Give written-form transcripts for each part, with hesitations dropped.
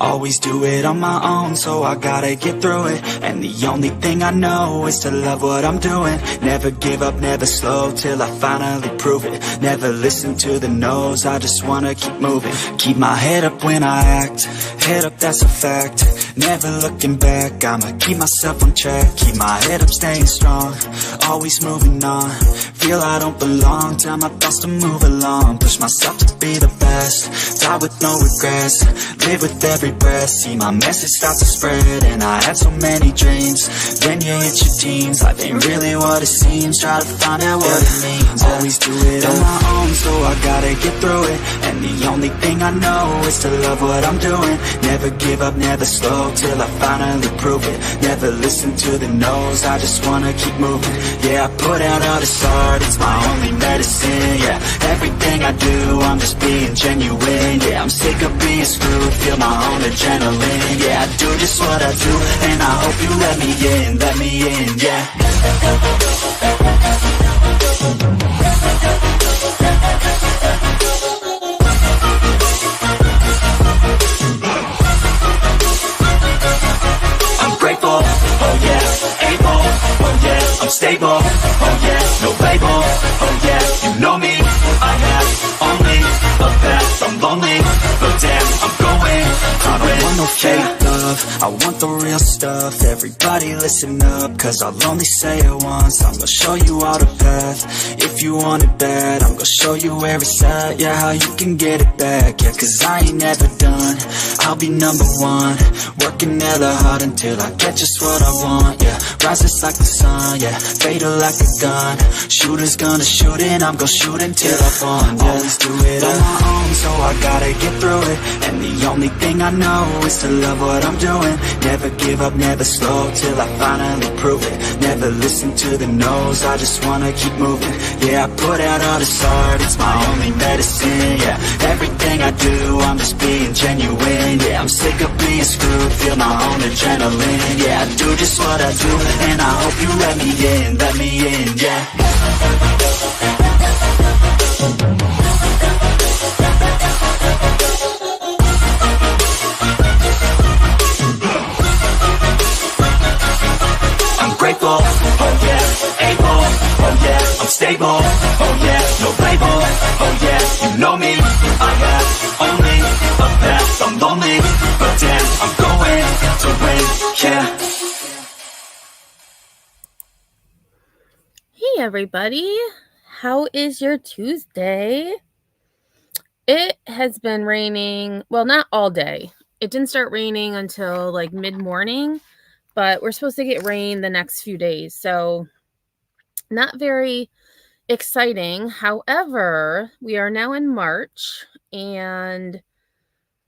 Always do it on my own, so I gotta get through it. And the only thing I know is to love what I'm doing. Never give up, never slow, till I finally prove it. Never listen to the no's, I just wanna keep moving. Keep my head up when I act, head up, that's a fact. Never looking back, I'ma keep myself on track. Keep my head up, staying strong, always moving on. Feel I don't belong, tell my thoughts to move along. Push myself to be the best, die with no regrets. Live with every breath, see my message start to spread. And I had so many dreams, then you hit your teens. Life ain't really what it seems, try to find out what it means. Always do it on my own, so I gotta get through it. And the only thing I know is to love what I'm doing. Never give up, never slow, till I finally prove it. Never listen to the no's, I just wanna keep moving. Yeah, I put out all this art, it's my only medicine. Yeah, everything I do, I'm just being genuine. Yeah, I'm sick of being screwed, feel my own adrenaline. Yeah, I do just what I do, and I hope you let me in, yeah. I'm grateful, oh yeah, able, oh yeah, I'm stable, oh yeah, no label, oh yeah, you know me, I have only a path, I'm lonely, but damn, I'm going to win. I don't want no fake love, I want the real stuff. Everybody listen up, cause I'll only say it once. I'm gonna show you all the path, if you want it bad. I'm gonna show you where it's at, yeah, how you can get it back. Yeah, cause I ain't never done, I'll be number one. Working hella hard until I get just what I want, yeah. Rises like the sun, yeah, fatal like a gun. Shooter's gonna shoot and I'm gonna shoot until I fall, yeah. Always do it on my own, so I gotta get through it. And the only thing I know is to love what I'm doing. Never give up, never slow, till I finally prove it. Never listen to the no's, I just wanna keep moving. Yeah, I put out all this art, it's my only medicine. Yeah, everything I do, I'm just being genuine. Yeah, I'm sick of being screwed, feel my own adrenaline. Yeah, I do just what I do, and I hope you let me in, yeah. I'm grateful, oh yeah, able, oh yeah, I'm stable, oh yeah, no label, oh yeah, you know me, I have only a path, I'm lonely, but damn, I'm going to win, yeah. Hey everybody, how is your Tuesday? It has been raining, well, not all day. It didn't start raining until like mid-morning, but we're supposed to get rain the next few days, so not very exciting. However, we are now in March, and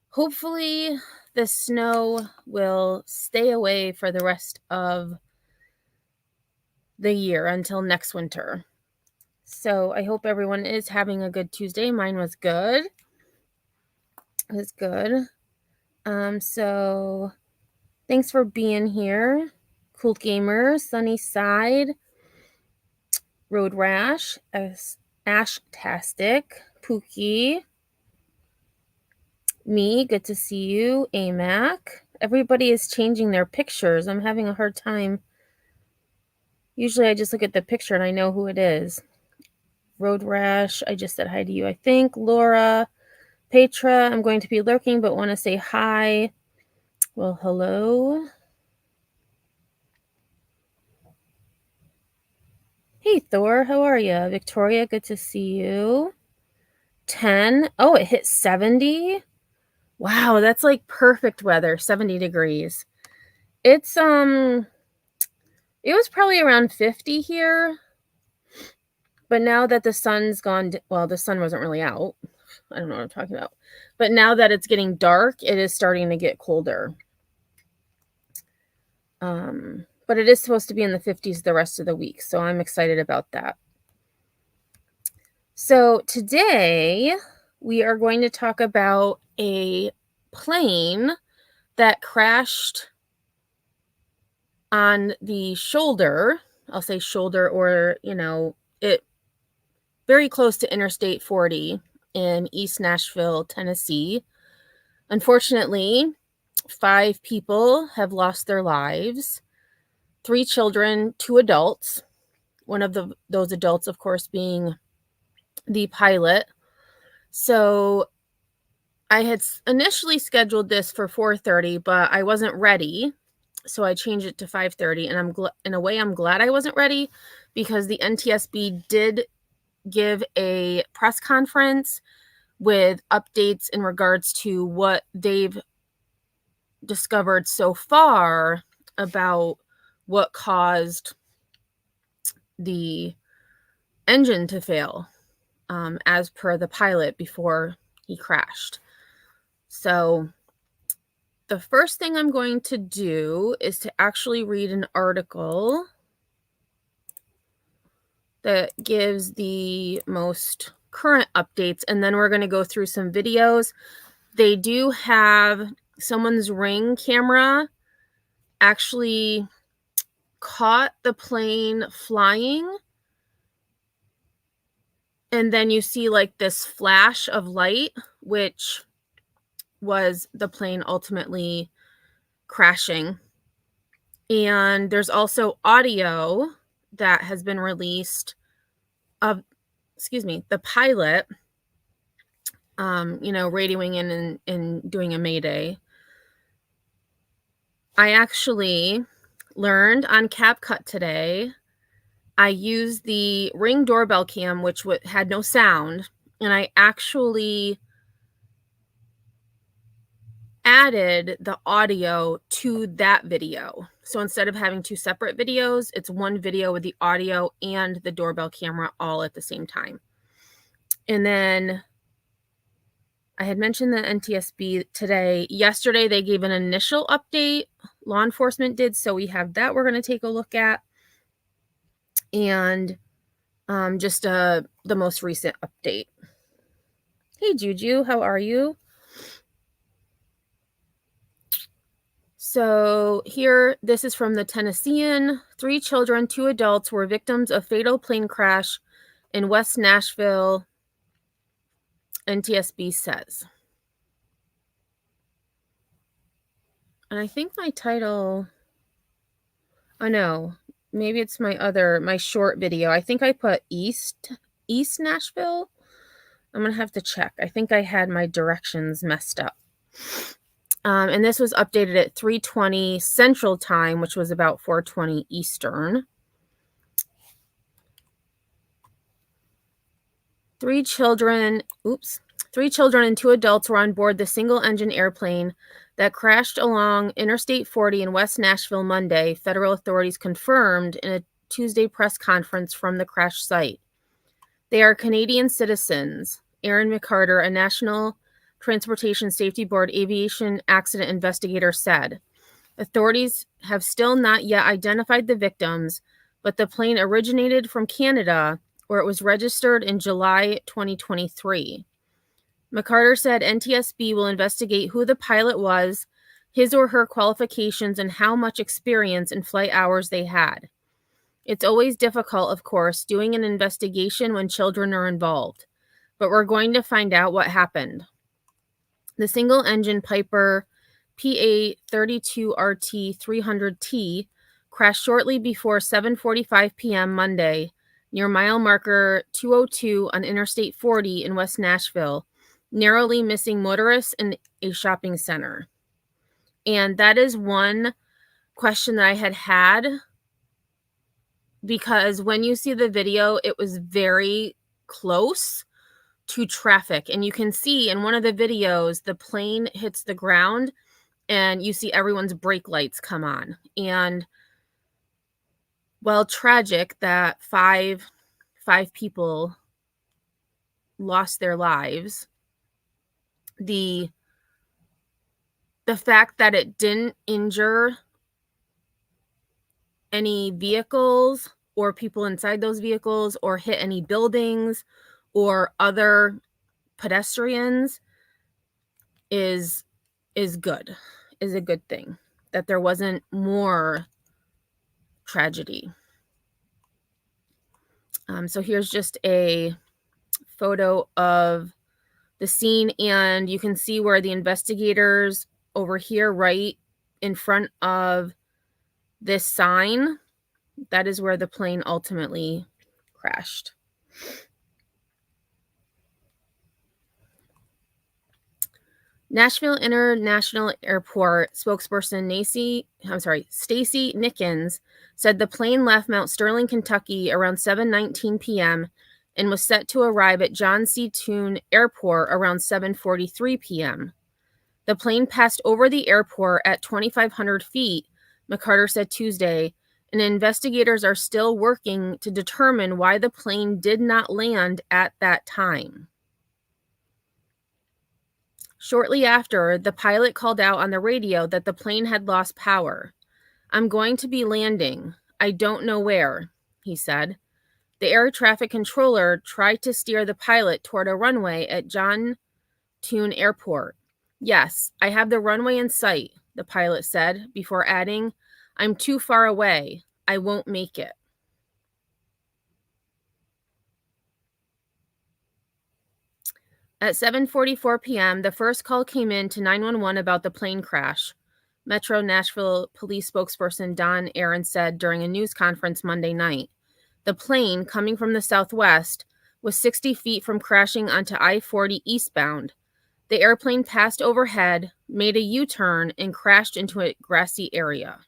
hopefully the snow will stay away for the rest of the year until next winter. So I hope everyone is having a good Tuesday. Mine was good. It was good. So thanks for being here. Cool Gamer, Sunny Side, Road Rash, Ashtastic, Pookie, me, good to see you, AMAC. Everybody is changing their pictures. I'm having a hard time. Usually I just look at the picture and I know who it is. Road Rash, I just said hi to you, I think. Laura, Petra, I'm going to be lurking but want to say hi. Well, hello. Hey, Thor, how are you? Victoria, good to see you. 10. Oh, it hit 70. Wow, that's like perfect weather, 70 degrees. It's, it was probably around 50 here. But now that the sun's gone, well, the sun wasn't really out. I don't know what I'm talking about. But now that it's getting dark, it is starting to get colder. But it is supposed to be in the 50s the rest of the week, so I'm excited about that. So today we are going to talk about a plane that crashed on the shoulder. I'll say shoulder, or, it very close to Interstate 40 in East Nashville, Tennessee. Unfortunately, 5 people have lost their lives, 3 children, 2 adults. One of those adults, of course, being the pilot. So I had initially scheduled this for 4:30, but I wasn't ready. So I changed it to 5:30, and in a way I'm glad I wasn't ready, because the NTSB did give a press conference with updates in regards to what they've discovered so far about what caused the engine to fail, as per the pilot before he crashed. So the first thing I'm going to do is to actually read an article that gives the most current updates, and then we're going to go through some videos. They do have someone's Ring camera actually caught the plane flying, and then you see like this flash of light, which was the plane ultimately crashing. And there's also audio that has been released of, the pilot, radioing in and doing a mayday. I actually learned on CapCut today. I used the Ring doorbell cam, which had no sound, and I actually added the audio to that video. So instead of having 2 separate videos, it's one video with the audio and the doorbell camera all at the same time. And then I had mentioned the NTSB today. Yesterday, they gave an initial update. Law enforcement did, so we have that we're going to take a look at. And just the most recent update. Hey, Juju, how are you? So here, this is from the Tennessean. 3 children, 2 adults were victims of fatal plane crash in West Nashville, NTSB says. And I think my title, oh no, maybe it's my short video. I think I put East Nashville. I'm going to have to check. I think I had my directions messed up. And this was updated at 3:20 Central Time, which was about 4:20 Eastern. 3 children and 2 adults were on board the single-engine airplane that crashed along Interstate 40 in West Nashville Monday, federal authorities confirmed in a Tuesday press conference from the crash site. They are Canadian citizens. Aaron McCarter, a National Transportation Safety Board aviation accident investigator, said. Authorities have still not yet identified the victims, but the plane originated from Canada, where it was registered in July 2023. McCarter said NTSB will investigate who the pilot was, his or her qualifications, and how much experience and flight hours they had. It's always difficult, of course, doing an investigation when children are involved, but we're going to find out what happened. The single-engine Piper PA-32RT 300T crashed shortly before 7:45 p.m. Monday near mile marker 202 on Interstate 40 in West Nashville, narrowly missing motorists in a shopping center. And that is one question that I had, because when you see the video, it was very close to traffic. And you can see in one of the videos, the plane hits the ground and you see everyone's brake lights come on. And while tragic that five people lost their lives, the fact that it didn't injure any vehicles or people inside those vehicles or hit any buildings or other pedestrians is a good thing, that there wasn't more tragedy. So here's just a photo of the scene, and you can see where the investigators over here, right in front of this sign, that is where the plane ultimately crashed. Nashville International Airport spokesperson Stacy Nickens said the plane left Mount Sterling, Kentucky around 7:19 p.m. and was set to arrive at John C. Toone Airport around 7:43 p.m. The plane passed over the airport at 2,500 feet, McCarter said Tuesday, and investigators are still working to determine why the plane did not land at that time. Shortly after, the pilot called out on the radio that the plane had lost power. "I'm going to be landing. I don't know where," he said. The air traffic controller tried to steer the pilot toward a runway at John Toone Airport. "Yes, I have the runway in sight," the pilot said, before adding, "I'm too far away. I won't make it." At 7:44 p.m., the first call came in to 911 about the plane crash. Metro Nashville police spokesperson Don Aaron said during a news conference Monday night. The plane, coming from the southwest, was 60 feet from crashing onto I-40 eastbound. The airplane passed overhead, made a U-turn, and crashed into a grassy area.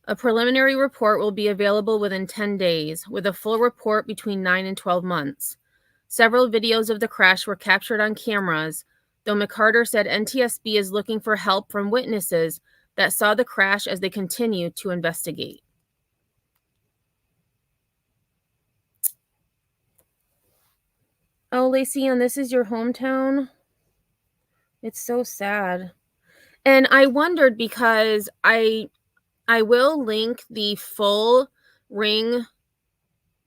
A preliminary report will be available within 10 days, with a full report between 9 and 12 months. Several videos of the crash were captured on cameras, though McCarter said NTSB is looking for help from witnesses that saw the crash as they continue to investigate. Oh, Lacey, and this is your hometown? It's so sad. And I wondered because I will link the full Ring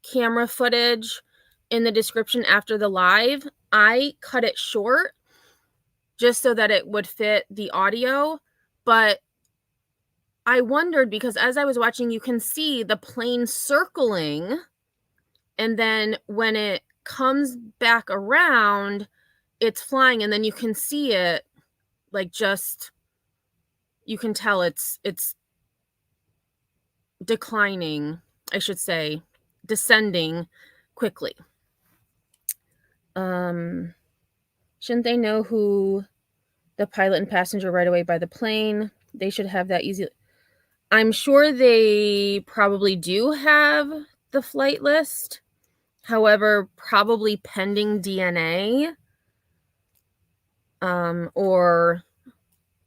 camera footage in the description after the live. I cut it short just so that it would fit the audio, but I wondered because as I was watching, you can see the plane circling, and then when it comes back around, it's flying, and then you can see it like just, you can tell it's declining, I should say, descending quickly. Shouldn't they know who the pilot and passenger right away by the plane? They should have that easy. I'm sure they probably do have the flight list. However, probably pending DNA or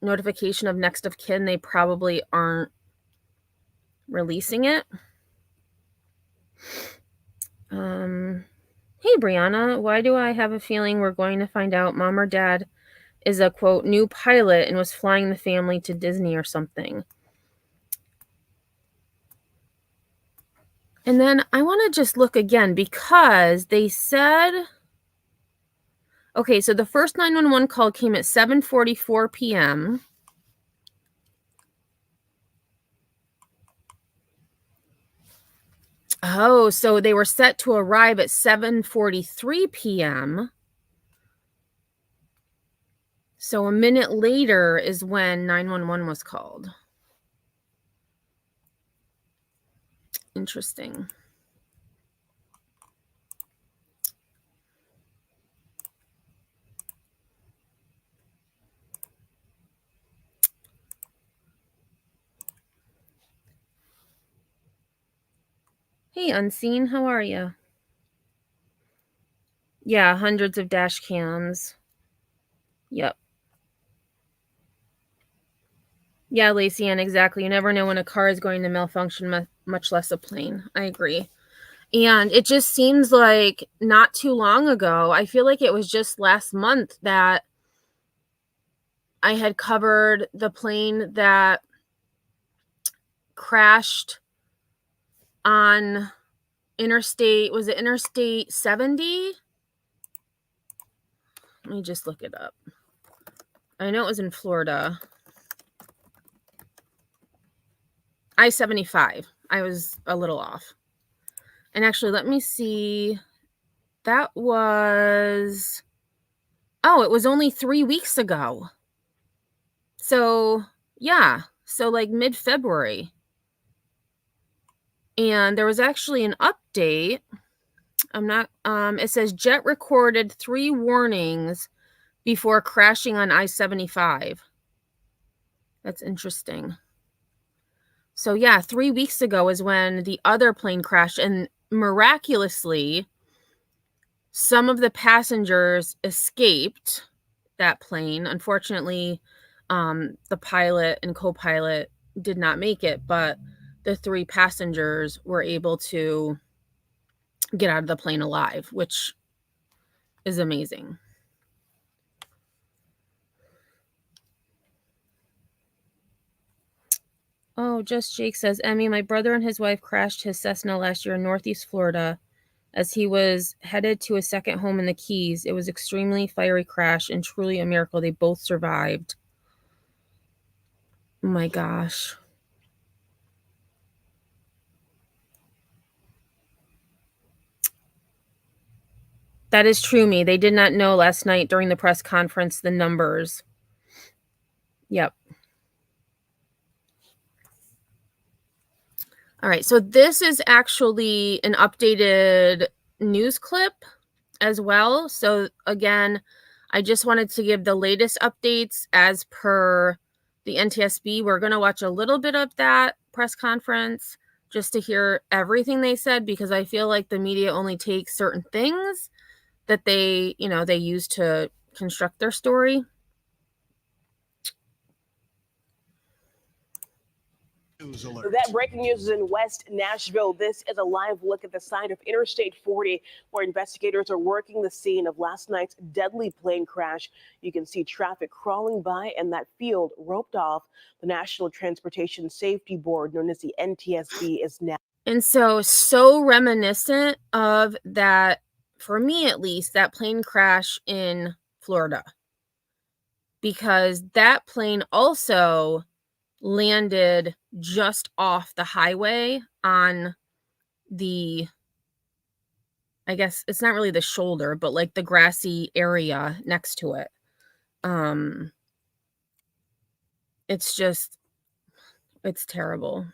notification of next of kin, they probably aren't releasing it. Hey, Brianna, why do I have a feeling we're going to find out mom or dad is a, quote, new pilot and was flying the family to Disney or something? And then I want to just look again because they said, okay, so the first 911 call came at 7:44 p.m. Oh, so they were set to arrive at 7:43 p.m. So a minute later is when 911 was called. Interesting. Hey, Unseen, how are you? Yeah, hundreds of dash cams. Yep. Yeah, Lacey, and exactly. You never know when a car is going to malfunction, much less a plane. I agree. And it just seems like not too long ago, I feel like it was just last month that I had covered the plane that crashed on Interstate, was it Interstate 70? Let me just look it up. I know it was in Florida. I-75. I was a little off. And actually, let me see. That was Oh, it was only 3 weeks ago. So, yeah. So, like mid-February. And there was actually an update. It says jet recorded 3 warnings before crashing on I-75. That's interesting. So, yeah, 3 weeks ago is when the other plane crashed. And miraculously, some of the passengers escaped that plane. Unfortunately, the pilot and co-pilot did not make it, but the 3 passengers were able to get out of the plane alive, which is amazing. Oh, Just Jake says, Emmy, my brother and his wife crashed his Cessna last year in Northeast Florida as he was headed to a second home in the Keys. It was extremely fiery crash and truly a miracle. They both survived. Oh my gosh. That is true, me. They did not know last night during the press conference the numbers. Yep. All right, so this is actually an updated news clip as well. So again, I just wanted to give the latest updates as per the NTSB. We're going to watch a little bit of that press conference just to hear everything they said, because I feel like the media only takes certain things that they use to construct their story. That breaking news is in West Nashville. This is a live look at the side of Interstate 40, where investigators are working the scene of last night's deadly plane crash. You can see traffic crawling by and that field roped off. The National Transportation Safety Board, known as the NTSB, is now. And so reminiscent of that, for me at least, that plane crash in Florida. Because that plane also landed just off the highway on the, I guess it's not really the shoulder, but like the grassy area next to it. It's terrible.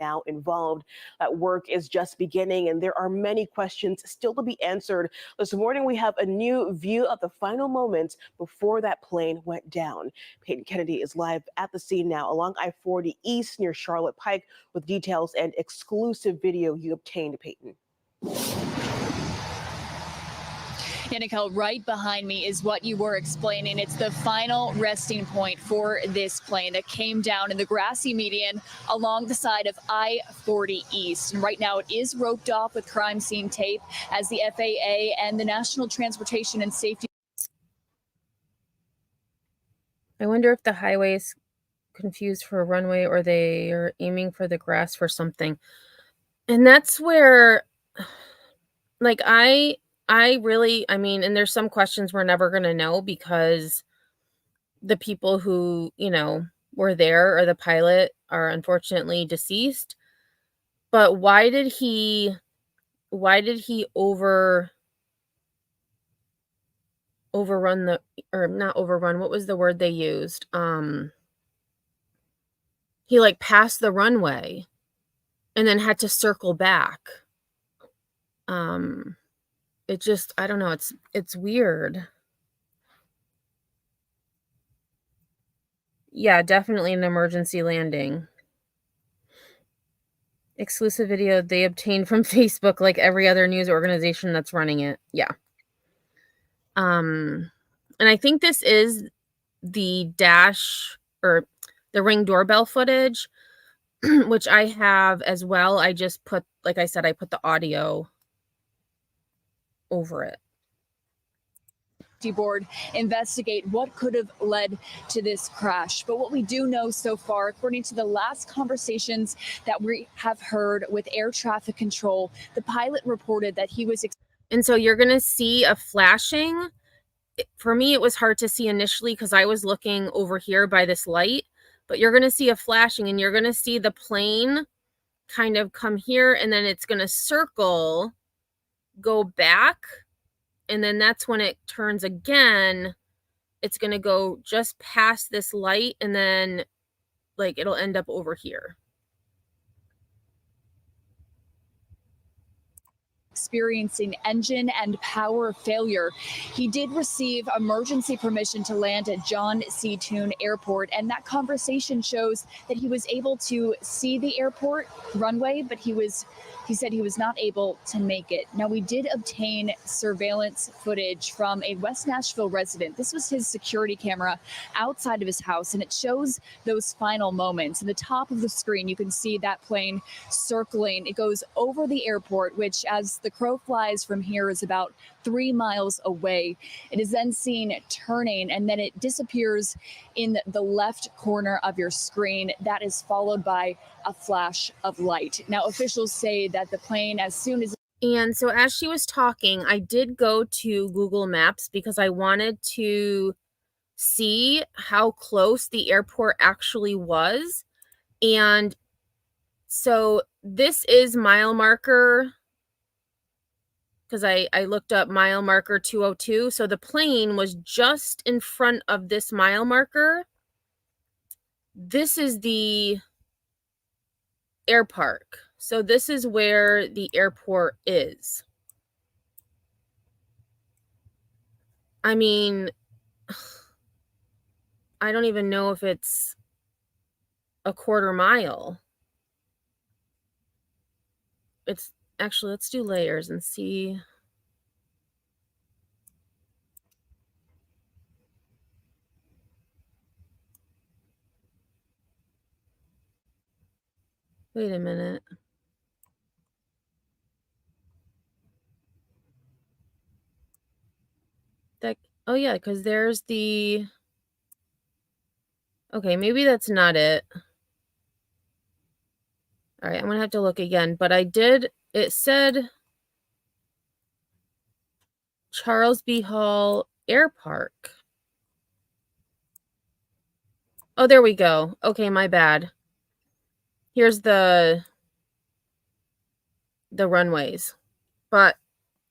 Now involved. That work is just beginning, and there are many questions still to be answered. This morning, we have a new view of the final moments before that plane went down. Peyton Kennedy is live at the scene now along I-40 East near Charlotte Pike with details and exclusive video you obtained, Peyton. Nicole, right behind me is what you were explaining. It's the final resting point for this plane that came down in the grassy median along the side of I-40 East. And right now it is roped off with crime scene tape as the FAA and the National Transportation and Safety. I wonder if the highway is confused for a runway or they are aiming for the grass for something. And that's where, like, I mean, and there's some questions we're never going to know because the people who, were there or the pilot are unfortunately deceased. But why did he overrun or not overrun, what was the word they used? He like passed the runway and then had to circle back. It just, I don't know, it's weird. Yeah, definitely an emergency landing. Exclusive video they obtained from Facebook, like every other news organization that's running it. Yeah. And I think this is the dash or the Ring doorbell footage, which I have as well. I just put, like I said, I put the audio over it. Board investigate what could have led to this crash. But what we do know so far, according to the last conversations that we have heard with air traffic control, the pilot reported that he was. And so you're going to see a flashing. For me, it was hard to see initially because I was looking over here by this light, but you're going to see a flashing and you're going to see the plane kind of come here and then it's going to circle, go back, and then that's when it turns again. It's going to go just past this light, and then like it'll end up over here. Experiencing engine and power failure. He did receive emergency permission to land at John C. Toone Airport, and that conversation shows that he was able to see the airport runway, but he said he was not able to make it. Now, we did obtain surveillance footage from a West Nashville resident. This was his security camera outside of his house, and it shows those final moments. In the top of the screen, you can see that plane circling. It goes over the airport, which, as the crow flies from here, is about 3 miles away. It is then seen turning, and then it disappears in the left corner of your screen. That is followed by a flash of light. Now, officials say that the plane, as soon as... And so as she was talking, I did go to Google Maps because I wanted to see how close the airport actually was. And so this is mile marker, because I looked up mile marker 202. So the plane was just in front of this mile marker. This is the air park. So this is where the airport is. I mean, I don't even know if it's a quarter mile. It's actually, let's do layers and see. Wait a minute. That, oh yeah, because there's the... Okay, maybe that's not it. All right, I'm going to have to look again. But I did, it said Charles B. Hall Air Park. Oh, there we go. Okay, my bad. Here's the runways. But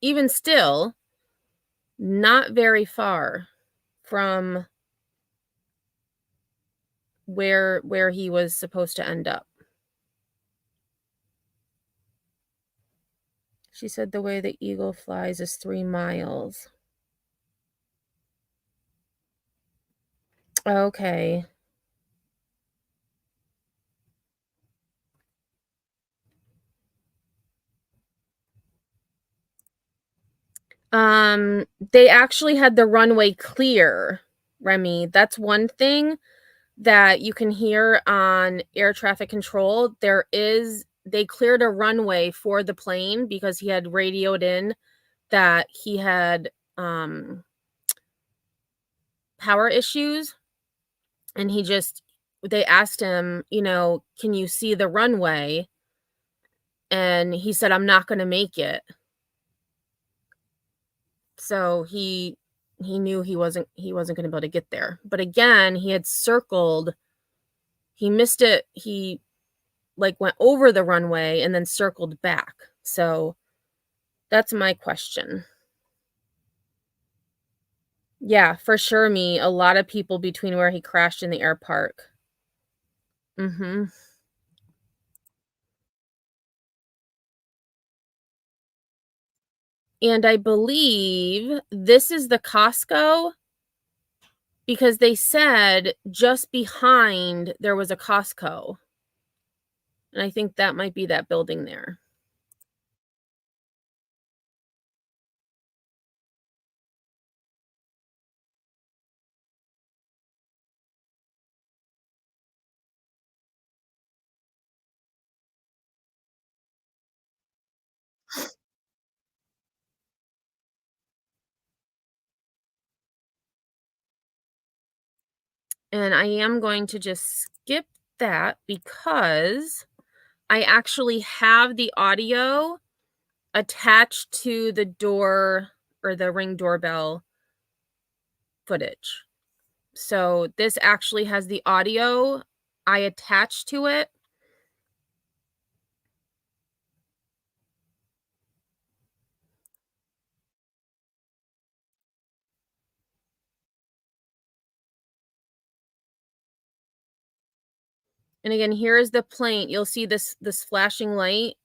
even still, not very far from where he was supposed to end up. She said the way the eagle flies is 3 miles. Okay. They actually had the runway clear, Remy. That's one thing that you can hear on air traffic control. They cleared a runway for the plane because he had radioed in that he had power issues, and they asked him, can you see the runway? And he said, I'm not going to make it. So he knew he wasn't going to be able to get there. But again, he had circled, he missed it. He went over the runway and then circled back. So that's my question. Yeah, for sure, a lot of people between where he crashed in the air park. Mm-hmm. And I believe this is the Costco, because they said just behind there was a Costco. And I think that might be that building there. And I am going to just skip that because I actually have the audio attached to the door or the Ring doorbell footage. So this actually has the audio I attached to it. And again, here is the plane. You'll see this flashing light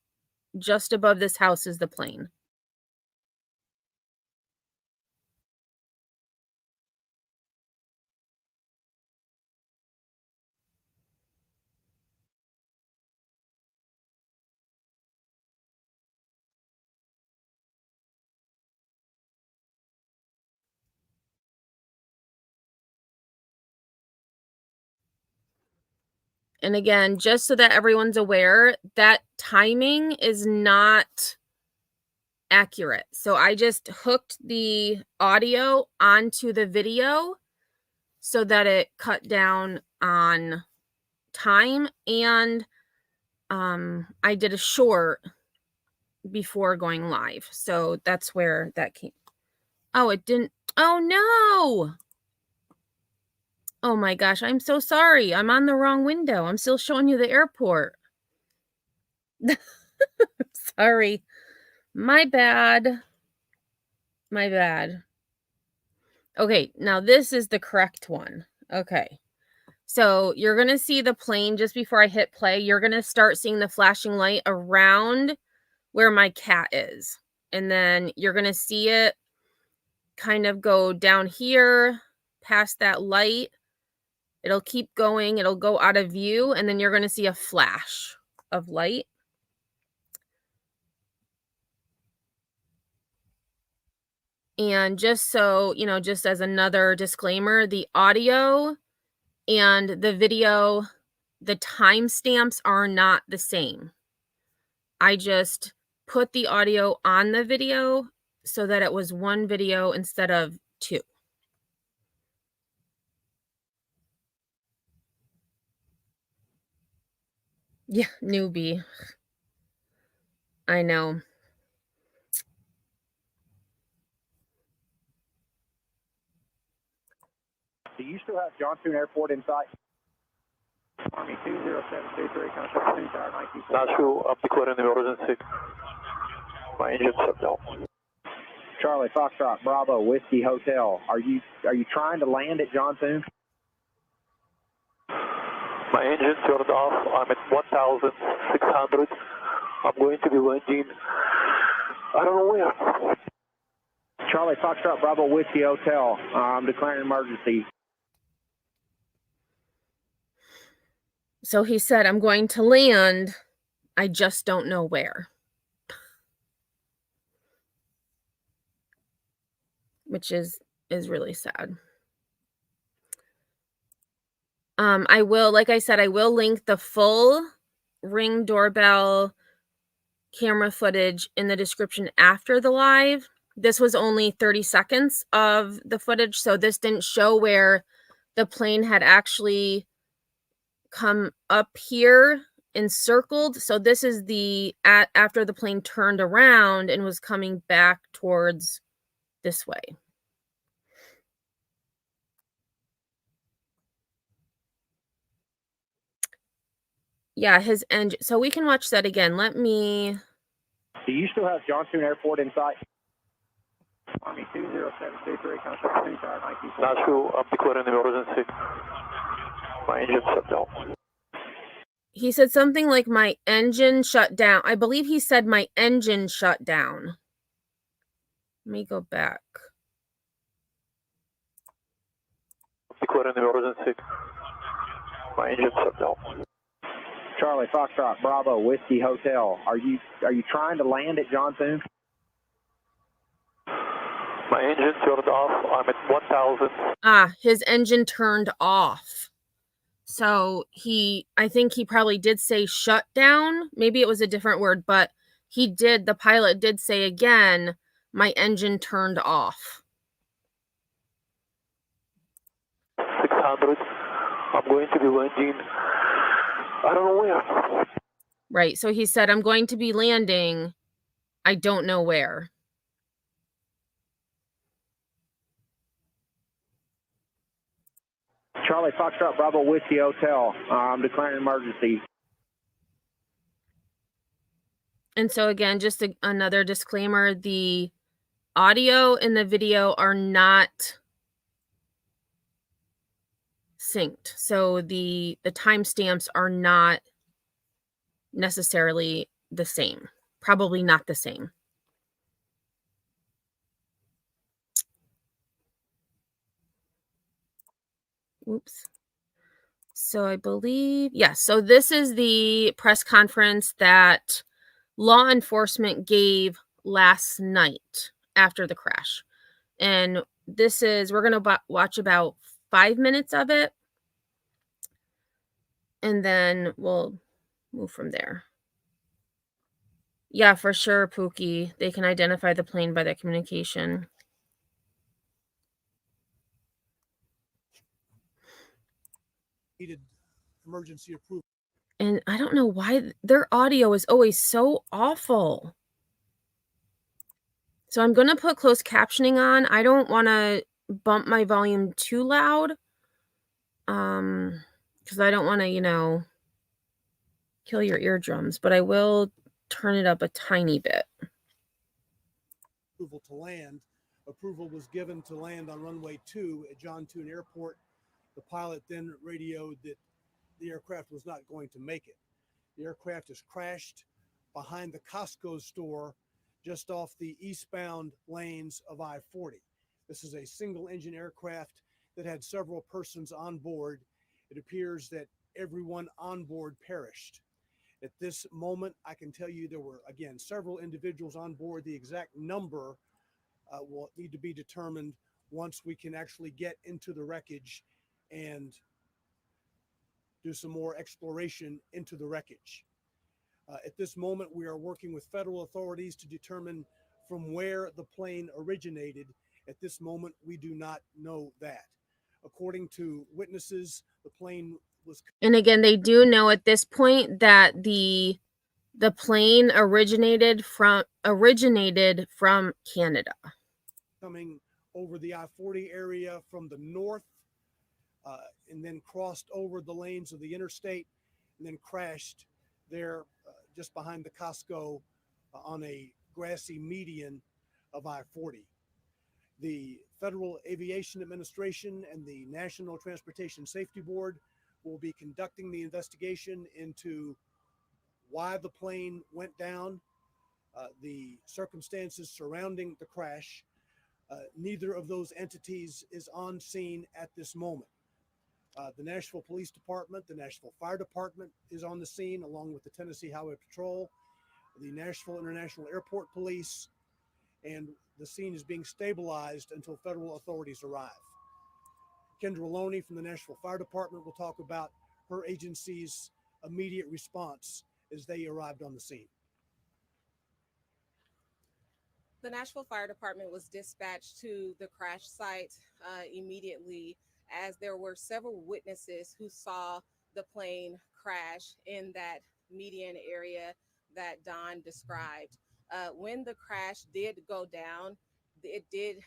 just above this house is the plane. And again, just so that everyone's aware, that timing is not accurate. So I just hooked the audio onto the video so that it cut down on time, and I did a short before going live. So that's where that came. Oh, it didn't. Oh no. Oh my gosh, I'm so sorry. I'm on the wrong window. I'm still showing you the airport. Sorry. My bad. My bad. Okay, now this is the correct one. Okay. So you're going to see the plane just before I hit play. You're going to start seeing the flashing light around where my cat is. And then you're going to see it kind of go down here past that light. It'll keep going. It'll go out of view. And then you're going to see a flash of light. And just so, you know, just as another disclaimer, the audio and the video, the timestamps are not the same. I just put the audio on the video so that it was one video instead of two. Yeah, newbie. I know. Do you still have Johnson Airport in sight? Army 20723, contact 2 Tower 19. Nashville, I'm declaring an emergency. My engine shut down. Charlie Foxtrot Bravo Whiskey Hotel. Are you trying to land at Johnson? My engine turned off. I'm at 1,600. I'm going to be landing. I don't know where. Charlie Foxtrot Bravo Whiskey Hotel. I'm declaring an emergency. So he said, I'm going to land. I just don't know where. Which is really sad. I will, like I said, I will link the full Ring doorbell camera footage in the description after the live. This was only 30 seconds of the footage, so this didn't show where the plane had actually come up here and circled. So this is the after the plane turned around and was coming back towards this way. Yeah, his engine. So we can watch that again. Let me. Do you still have Johnson Airport in sight? Army 20723, contact 2 Tower 19. Nashville, I'm declaring an emergency. My engine shut down. He said something like my engine shut down. I believe he said my engine shut down. Let me go back. Declaring an emergency. My engine shut down. Charlie Foxtrot Bravo Whiskey Hotel. Are you trying to land at Johnson? My engine turned off. I'm at 1,000. His engine turned off. So I think he probably did say shut down. Maybe it was a different word, but the pilot did say again, my engine turned off. 600. I'm going to be landing. I don't know where. Right. So he said, I'm going to be landing. I don't know where. Charlie Foxtrot Bravo Whiskey Hotel. I'm declaring an emergency. And so again, just another disclaimer, the audio and the video are not synced. So the timestamps are not necessarily the same. Probably not the same. Oops. So I believe, yes. So this is the press conference that law enforcement gave last night after the crash. And we're going to watch about 5 minutes of it. And then we'll move from there. Yeah, for sure, Pookie. They can identify the plane by that communication. Needed emergency approval. And I don't know why their audio is always so awful. So I'm going to put closed captioning on. I don't want to bump my volume too loud. Because I don't want to, kill your eardrums. But I will turn it up a tiny bit. Approval to land. Approval was given to land on runway 2 at John Tune Airport. The pilot then radioed that the aircraft was not going to make it. The aircraft has crashed behind the Costco store just off the eastbound lanes of I-40. This is a single engine aircraft that had several persons on board. It appears that everyone on board perished. At this moment, I can tell you there were, again, several individuals on board. The exact number will need to be determined once we can actually get into the wreckage and do some more exploration into the wreckage. At this moment, we are working with federal authorities to determine from where the plane originated. At this moment, we do not know that. According to witnesses, the plane was... And again, they do know at this point that the plane originated from Canada. Coming over the I-40 area from the north, and then crossed over the lanes of the interstate, and then crashed there just behind the Costco on a grassy median of I-40. The Federal Aviation Administration and the National Transportation Safety Board will be conducting the investigation into why the plane went down, the circumstances surrounding the crash. Neither of those entities is on scene at this moment. The Nashville Police Department, the Nashville Fire Department is on the scene, along with the Tennessee Highway Patrol, the Nashville International Airport Police, and the scene is being stabilized until federal authorities arrive. Kendra Loney from the Nashville Fire Department will talk about her agency's immediate response as they arrived on the scene. The Nashville Fire Department was dispatched to the crash site immediately, as there were several witnesses who saw the plane crash in that median area that Don described. When the crash did go down, it did,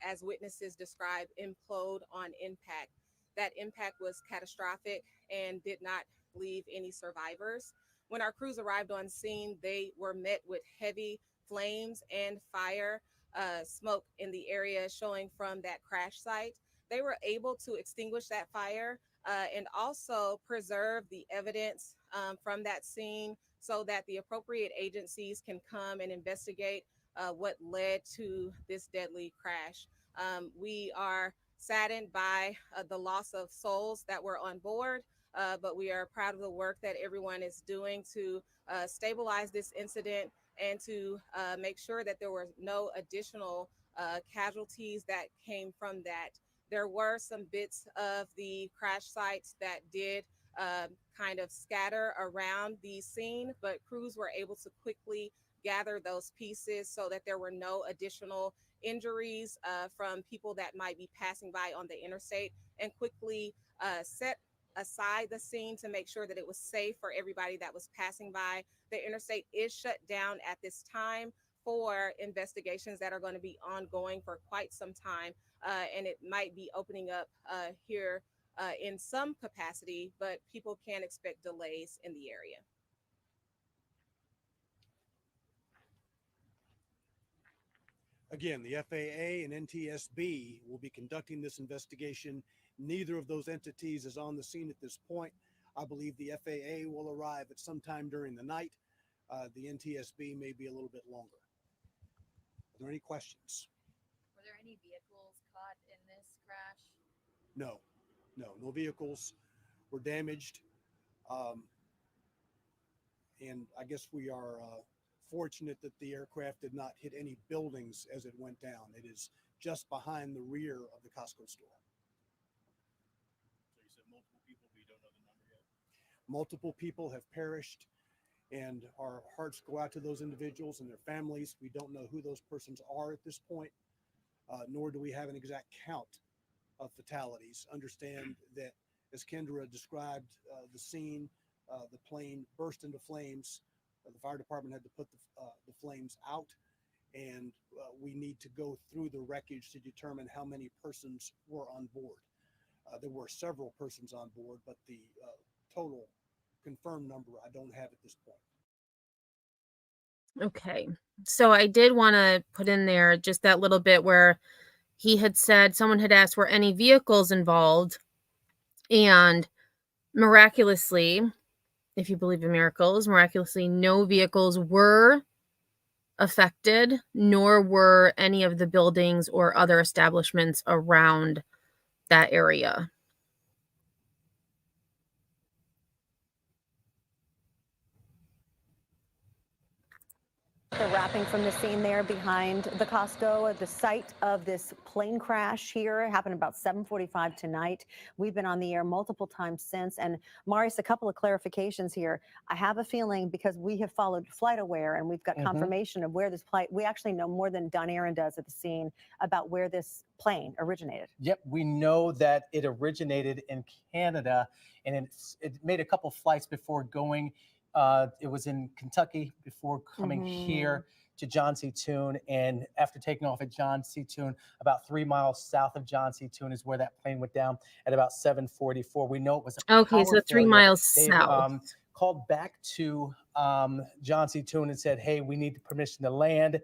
as witnesses described, implode on impact. That impact was catastrophic and did not leave any survivors. When our crews arrived on scene, they were met with heavy flames and fire, smoke in the area showing from that crash site. They were able to extinguish that fire and also preserve the evidence from that scene so that the appropriate agencies can come and investigate what led to this deadly crash. We are saddened by the loss of souls that were on board, but we are proud of the work that everyone is doing to stabilize this incident and to make sure that there were no additional casualties that came from that. There were some bits of the crash sites that did kind of scatter around the scene, but crews were able to quickly gather those pieces so that there were no additional injuries from people that might be passing by on the interstate, and quickly set aside the scene to make sure that it was safe for everybody that was passing by. The interstate is shut down at this time for investigations that are going to be ongoing for quite some time, and it might be opening up here in some capacity, but people can expect delays in the area. Again, the FAA and NTSB will be conducting this investigation Neither of those entities is on the scene at this point. I believe the FAA will arrive at some time during the night. The NTSB may be a little bit longer. Are there any questions? Were there any vehicles caught in this crash? No vehicles were damaged. And I guess we are fortunate that the aircraft did not hit any buildings as it went down. It is just behind the rear of the Costco store. So you said multiple people, but you don't know the number yet? Multiple people have perished, and our hearts go out to those individuals and their families. We don't know who those persons are at this point, nor do we have an exact count of fatalities. Understand that, as Kendra described the scene, the plane burst into flames. The fire department had to put the flames out, and we need to go through the wreckage to determine how many persons were on board. There were several persons on board, but the total confirmed number I don't have at this point. Okay. So I did want to put in there just that little bit where he had said someone had asked were any vehicles involved, and miraculously, if you believe in miracles, miraculously no vehicles were affected, nor were any of the buildings or other establishments around that area. They're wrapping from the scene there behind the Costco at the site of this plane crash here. It happened about 7:45 tonight. We've been on the air multiple times since. And Marius, a couple of clarifications here. I have a feeling, because we have followed FlightAware and we've got confirmation of where this plane, we actually know more than Don Aaron does at the scene about where this plane originated. Yep, we know that it originated in Canada, and it made a couple flights before going. It was in Kentucky before coming here to John C. Toon, and after taking off at John C. Toon, about 3 miles south of John C. Toon is where that plane went down at about 7:44. We know it was a Okay, power so 3 failure. miles They, south. called back to John C. Toon and said, "Hey, we need permission to land,"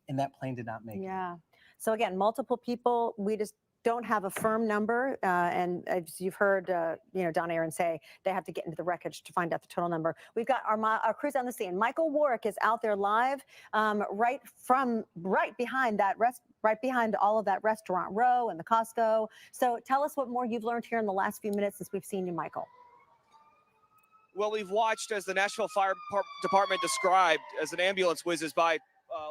and that plane did not make it. Yeah. So again, multiple people. We just don't have a firm number, and as you've heard, Don Aaron say, they have to get into the wreckage to find out the total number. We've got our crews on the scene. Michael Warwick is out there live, right behind all of that restaurant row and the Costco. So tell us what more you've learned here in the last few minutes since we've seen you, Michael. Well, we've watched as the Nashville Fire Department described as an ambulance whizzes by.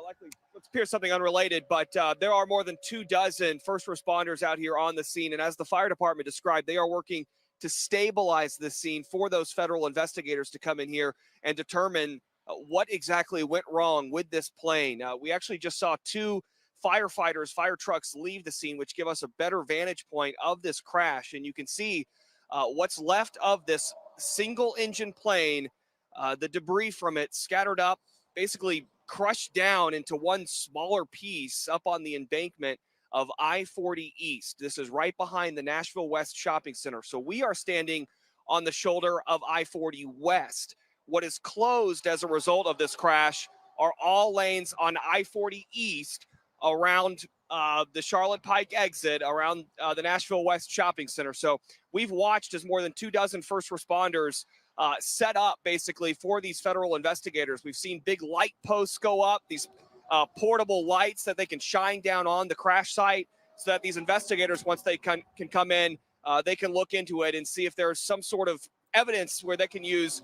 Likely, let's appear something unrelated, but there are more than 24 first responders out here on the scene. And as the fire department described, they are working to stabilize the scene for those federal investigators to come in here and determine what exactly went wrong with this plane. We actually just saw 2 fire trucks leave the scene, which give us a better vantage point of this crash. And you can see what's left of this single engine plane, the debris from it scattered up, basically crushed down into one smaller piece up on the embankment of I-40 East. This is right behind the Nashville West Shopping Center. So we are standing on the shoulder of I-40 West. What is closed as a result of this crash are all lanes on I-40 East around the Charlotte Pike exit, around the Nashville West Shopping Center. So we've watched as more than 24 first responders set up basically for these federal investigators. We've seen big light posts go up, these portable lights that they can shine down on the crash site so that these investigators, once they can come in, they can look into it and see if there's some sort of evidence where they can use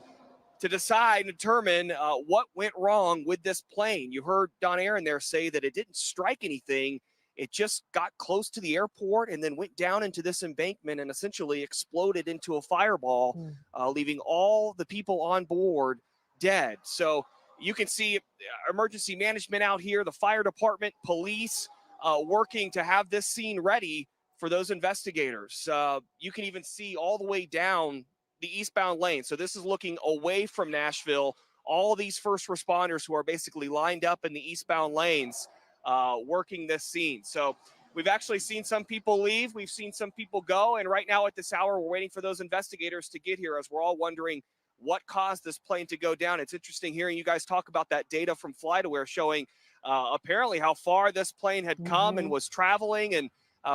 to decide and determine what went wrong with this plane. You heard Don Aaron there say that it didn't strike anything. It just got close to the airport and then went down into this embankment and essentially exploded into a fireball, leaving all the people on board dead. So you can see emergency management out here, the fire department, police working to have this scene ready for those investigators. You can even see all the way down the eastbound lane. So this is looking away from Nashville. All of these first responders who are basically lined up in the eastbound lanes working this scene. So we've actually seen some people leave. We've seen some people go. And right now at this hour, we're waiting for those investigators to get here as we're all wondering what caused this plane to go down. It's interesting hearing you guys talk about that data from FlightAware showing apparently how far this plane had come and was traveling, and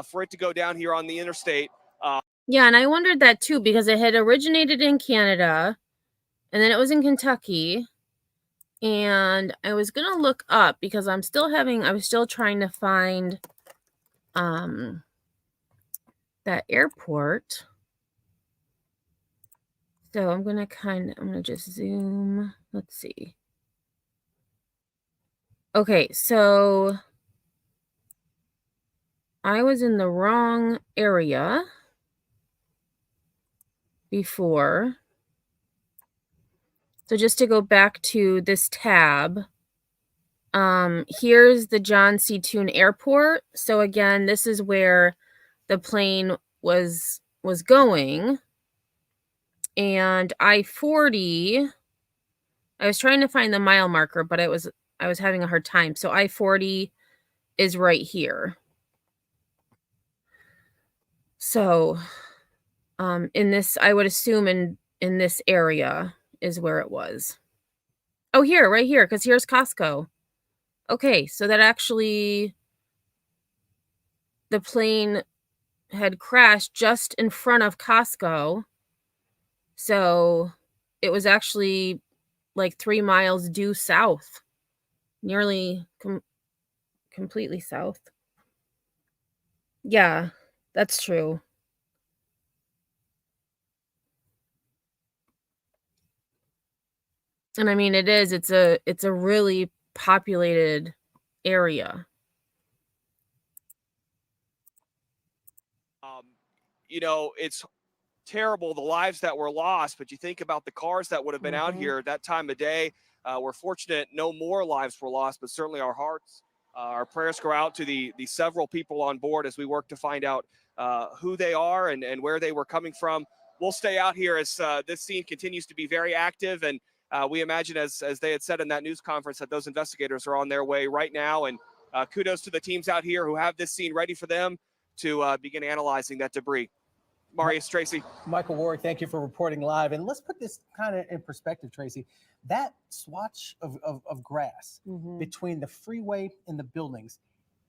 for it to go down here on the interstate Yeah, and I wondered that too, because it had originated in Canada, and then it was in Kentucky. And I was gonna look up because I was still trying to find that airport. So I'm gonna just zoom. Let's see. Okay, so I was in the wrong area before. So just to go back to this tab, here's the John C. Toon Airport. So again, this is where the plane was going. And I-40, I was trying to find the mile marker, but I was having a hard time. So I-40 is right here. So in this, I would assume in this area is where it was. Oh, here, right here, because here's Costco. Okay, so that actually, the plane had crashed just in front of Costco. So it was actually like 3 miles due south, nearly completely south. Yeah, that's true. And I mean, it's a really populated area. You know, it's terrible, the lives that were lost, but you think about the cars that would have been out here that time of day. We're fortunate no more lives were lost, but certainly our hearts, our prayers go out to the several people on board as we work to find out who they are and where they were coming from. We'll stay out here as this scene continues to be very active, and we imagine, as they had said in that news conference, that those investigators are on their way right now. And kudos to the teams out here who have this scene ready for them to begin analyzing that debris. Marius, Tracy. Michael Ward, thank you for reporting live. And let's put this kind of in perspective, Tracy. That swatch of grass between the freeway and the buildings,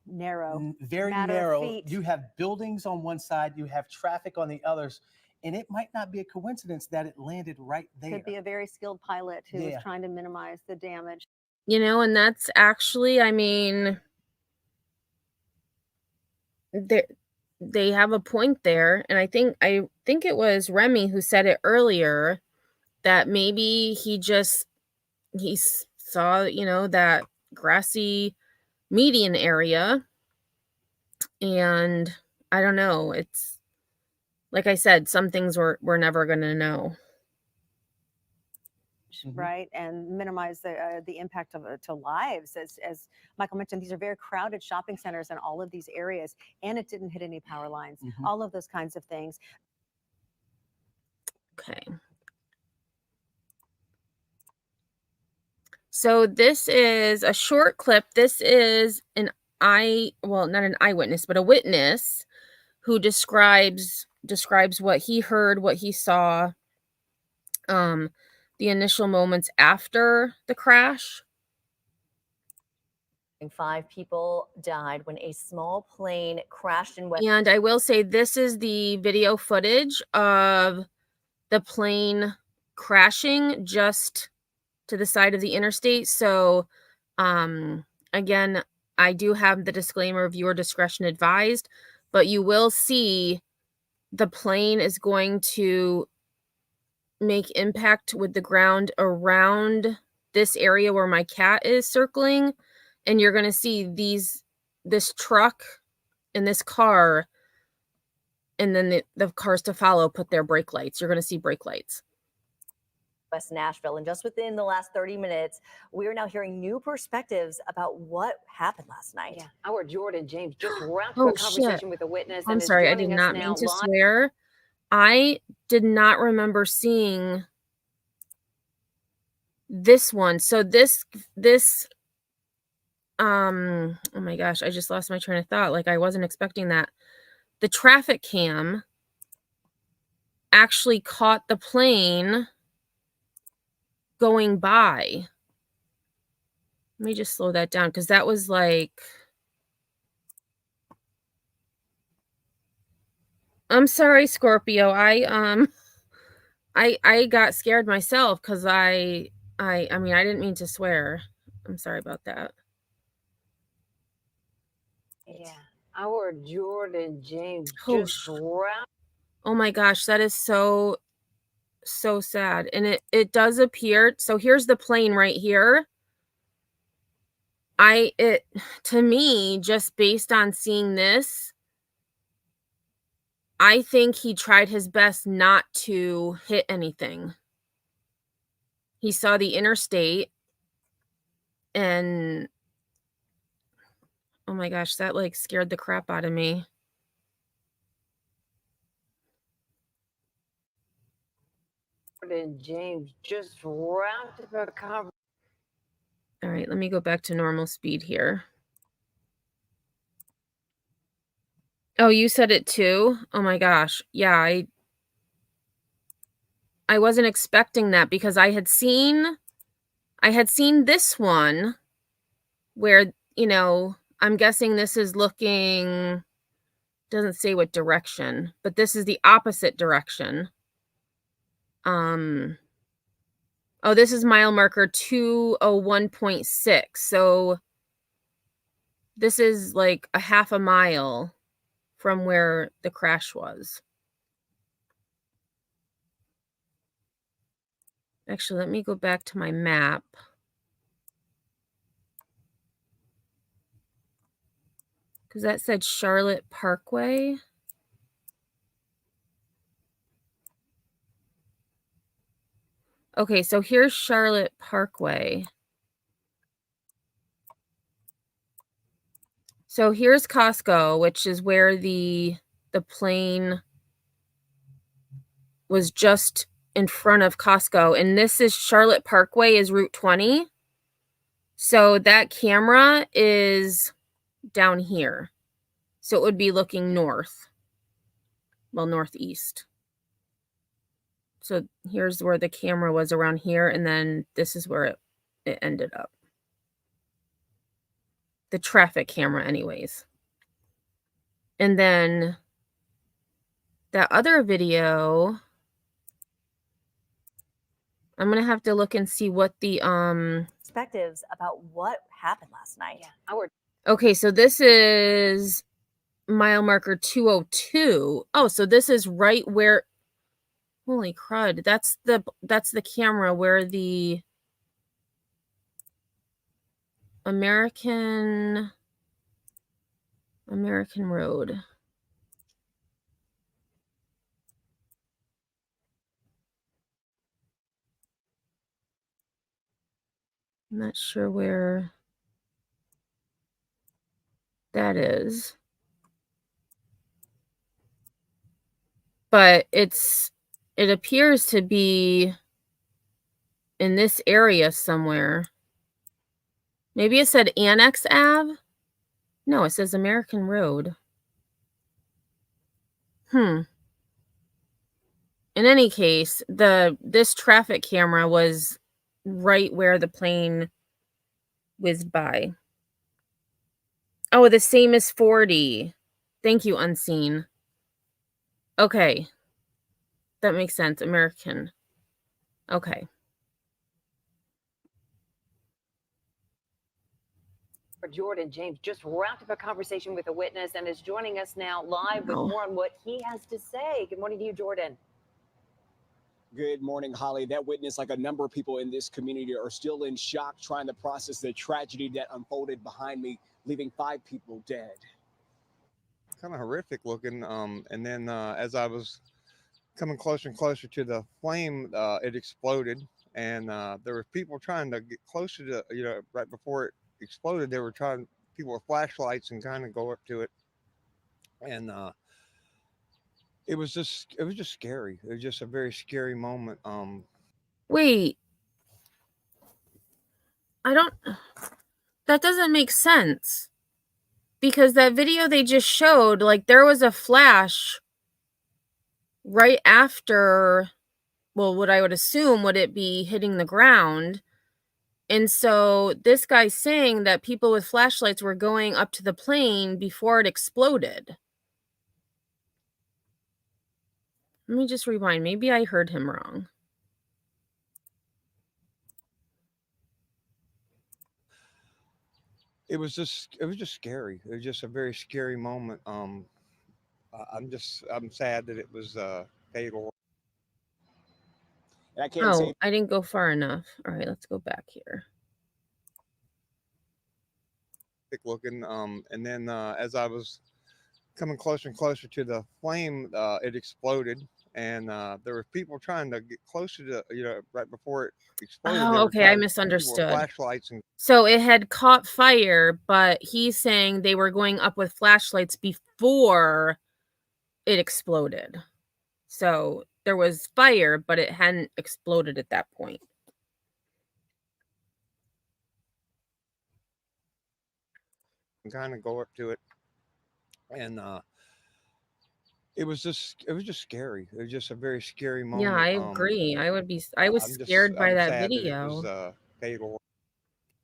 narrow, very narrow. You have buildings on one side, you have traffic on the others, and it might not be a coincidence that it landed right there. Could be a very skilled pilot who was trying to minimize the damage. You know, and that's actually, I mean, they have a point there, and I think it was Remy who said it earlier, that maybe he saw, you know, that grassy median area, and I don't know, it's like I said, some things we're never gonna know. Right, and minimize the impact to lives. As Michael mentioned, these are very crowded shopping centers in all of these areas, and it didn't hit any power lines. All of those kinds of things. Okay. So this is a short clip. This is not an eyewitness, but a witness who describes what he heard, what he saw, the initial moments after the crash. 5 people died when a small plane crashed in West. And I will say, this is the video footage of the plane crashing just to the side of the interstate. So, again, I do have the disclaimer, viewer discretion advised, but you will see the plane is going to make impact with the ground around this area where my cat is circling, and you're going to see this truck and this car, and then the cars to follow put their brake lights. You're going to see brake lights. West Nashville, and just within the last 30 minutes, we are now hearing new perspectives about what happened last night. Yeah, our Jordan James just wrapped a conversation with a witness. I'm sorry, I did not mean to swear. I did not remember seeing this one. So this oh my gosh, I just lost my train of thought. Like, I wasn't expecting that. The traffic cam actually caught the plane going by. Let me just slow that down, because that was like, I'm sorry, Scorpio. I got scared myself because I mean, I didn't mean to swear. I'm sorry about that. Yeah, our Jordan James Oh, just wrapped. Oh my gosh, that is so sad. And it does appear, so here's the plane right here. To me, just based on seeing this, I think he tried his best not to hit anything. He saw the interstate and oh my gosh, that like scared the crap out of me. Jordan James just wrapped up a conversation. All right, let me go back to normal speed here. Oh, you said it too? Oh my gosh. Yeah, I wasn't expecting that because I had seen this one where, you know, I'm guessing this is looking, doesn't say what direction, but this is the opposite direction. Oh, this is mile marker 201.6. So this is like a half a mile from where the crash was. Actually, let me go back to my map. Because that said Charlotte Parkway. Okay, so here's Charlotte Parkway. So here's Costco, which is where the plane was just in front of Costco. And this is Charlotte Parkway is Route 20. So that camera is down here. So it would be looking north. Well, northeast. So here's where the camera was around here. And then this is where it ended up. The traffic camera anyways. And then that other video, I'm going to have to look and see what the perspectives about what happened last night. Yeah, okay, so this is mile marker 202. Oh, so this is right where, holy crud, that's the camera where the American Road. I'm not sure where that is. But it appears to be in this area somewhere. Maybe it said Annex Ave? No, it says American Road. In any case, this traffic camera was right where the plane whizzed by. Oh, the same as 40. Thank you, Unseen. Okay. That makes sense. American. Okay. Jordan James just wrapped up a conversation with a witness and is joining us now live with more on what he has to say. Good morning to you, Jordan. Good morning, Holly. That witness, like a number of people in this community, are still in shock trying to process the tragedy that unfolded behind me, leaving 5 people dead. Kind of horrific looking. And then as I was coming closer and closer to the flame, it exploded. And there were people trying to get closer to, you know, right before it exploded, they were trying, people with flashlights and kind of go up to it. And it was just scary. It was just a very scary moment. Wait. That doesn't make sense. Because that video they just showed, like there was a flash right after, well, what I would assume would it be hitting the ground. And so this guy's saying that people with flashlights were going up to the plane before it exploded. Let me just rewind. Maybe I heard him wrong. It was just scary. It was just a very scary moment. I'm sad that it was fatal. And I can't Oh, say I didn't go far enough. All right, let's go back here. Looking, and then as I was coming closer and closer to the flame, it exploded, and there were people trying to get closer to, right before it exploded. They Oh, were okay, I people with misunderstood. flashlights and So it had caught fire, but he's saying they were going up with flashlights before it exploded. So there was fire, but it hadn't exploded at that point. kind of go up to it, and it was just scary. It was just a very scary moment. Yeah, I agree. I was scared by I'm that sad video. that it was fatal.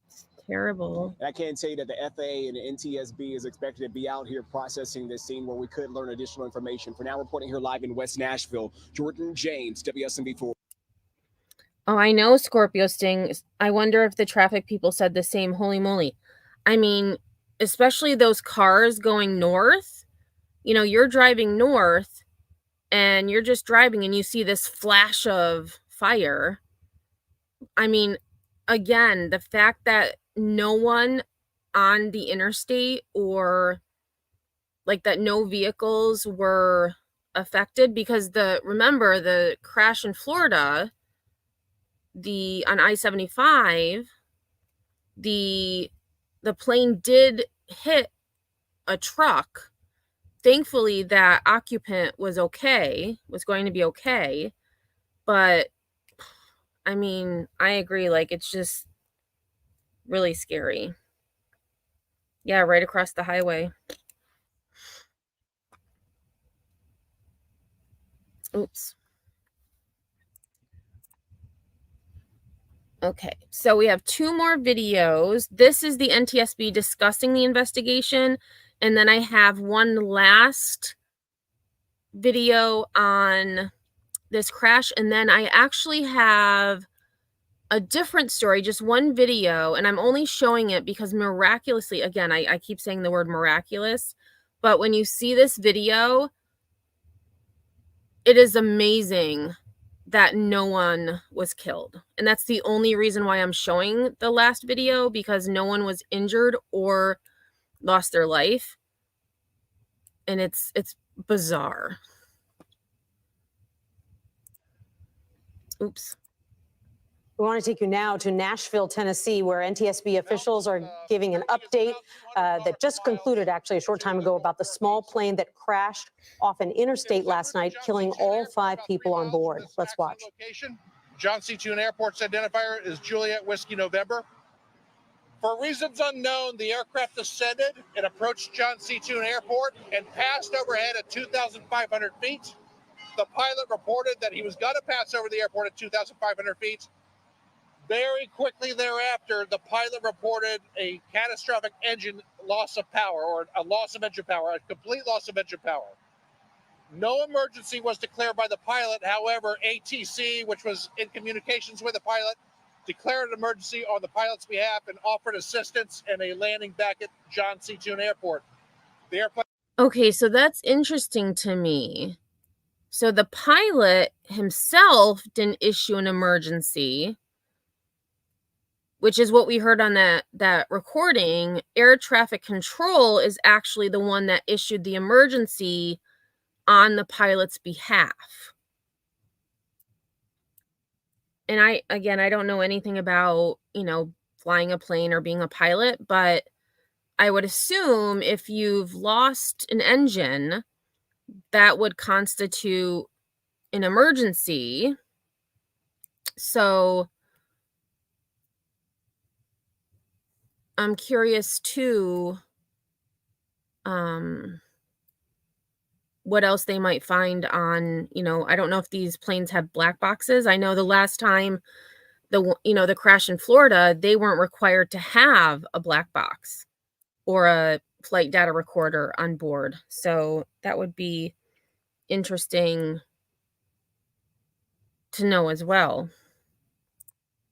It's terrible. And I can say that the FAA and the NTSB is expected to be out here processing this scene where we could learn additional information. For now, reporting here live in West Nashville, Jordan James, WSMV4. Oh, I know, Scorpio Sting. I wonder if the traffic people said the same. Holy moly. I mean, especially those cars going north. You know, you're driving north and you're just driving and you see this flash of fire. I mean, again, the fact that no one on the interstate or like that no vehicles were affected, because remember the crash in Florida, on I-75, the plane did hit a truck. Thankfully that occupant was going to be okay, but I mean, I agree, like it's just really scary. Yeah, right across the highway. Oops. Okay, so we have 2 more videos. This is the NTSB discussing the investigation, and then I have one last video on this crash, and then I actually have a different story, just one video, and I'm only showing it because miraculously, again, I keep saying the word miraculous, but when you see this video, it is amazing that no one was killed. And that's the only reason why I'm showing the last video, because no one was injured or lost their life. And it's bizarre. Oops. We want to take you now to Nashville, Tennessee, where NTSB officials are giving an update that just concluded actually a short time ago about the small plane that crashed off an interstate last night, killing all 5 people on board. Let's watch. John C. Toon Airport's identifier is Juliet Whiskey November. For reasons unknown, the aircraft descended and approached John C. Toon Airport and passed overhead at 2,500 feet. The pilot reported that he was going to pass over the airport at 2,500 feet. Very quickly thereafter, the pilot reported a catastrophic engine loss of power, or a loss of engine power, a complete loss of engine power. No emergency was declared by the pilot. However, ATC, which was in communications with the pilot, declared an emergency on the pilot's behalf and offered assistance and a landing back at John C. Toon Airport. The airplane. Okay, so that's interesting to me. So the pilot himself didn't issue an emergency, which is what we heard on that recording. Air traffic control is actually the one that issued the emergency on the pilot's behalf. And I don't know anything about, flying a plane or being a pilot, but I would assume if you've lost an engine, that would constitute an emergency. So I'm curious too, what else they might find on, I don't know if these planes have black boxes. I know the last time the crash in Florida, they weren't required to have a black box or a flight data recorder on board. So that would be interesting to know as well.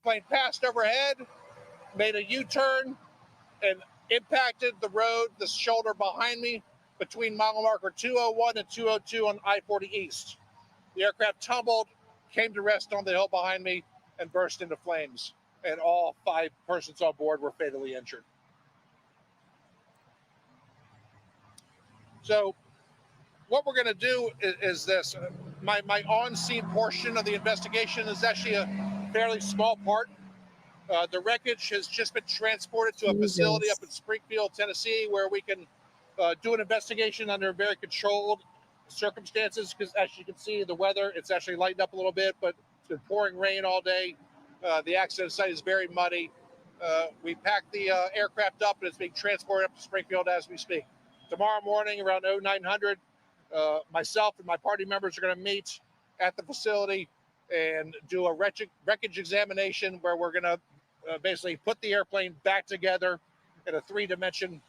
Plane passed overhead, made a U-turn, and impacted the road, the shoulder behind me, between mile marker 201 and 202 on I-40 East. The aircraft tumbled, came to rest on the hill behind me, and burst into flames. And all 5 persons on board were fatally injured. So what we're going to do is this. My on-scene portion of the investigation is actually a fairly small part. The wreckage has just been transported to a facility up in Springfield, Tennessee, where we can do an investigation under very controlled circumstances, because as you can see, the weather, it's actually lightened up a little bit, but it's been pouring rain all day. The accident site is very muddy. We packed the aircraft up, and it's being transported up to Springfield as we speak. Tomorrow morning around 0900, myself and my party members are going to meet at the facility and do a wreckage examination, where we're going to basically put the airplane back together in a 3-dimension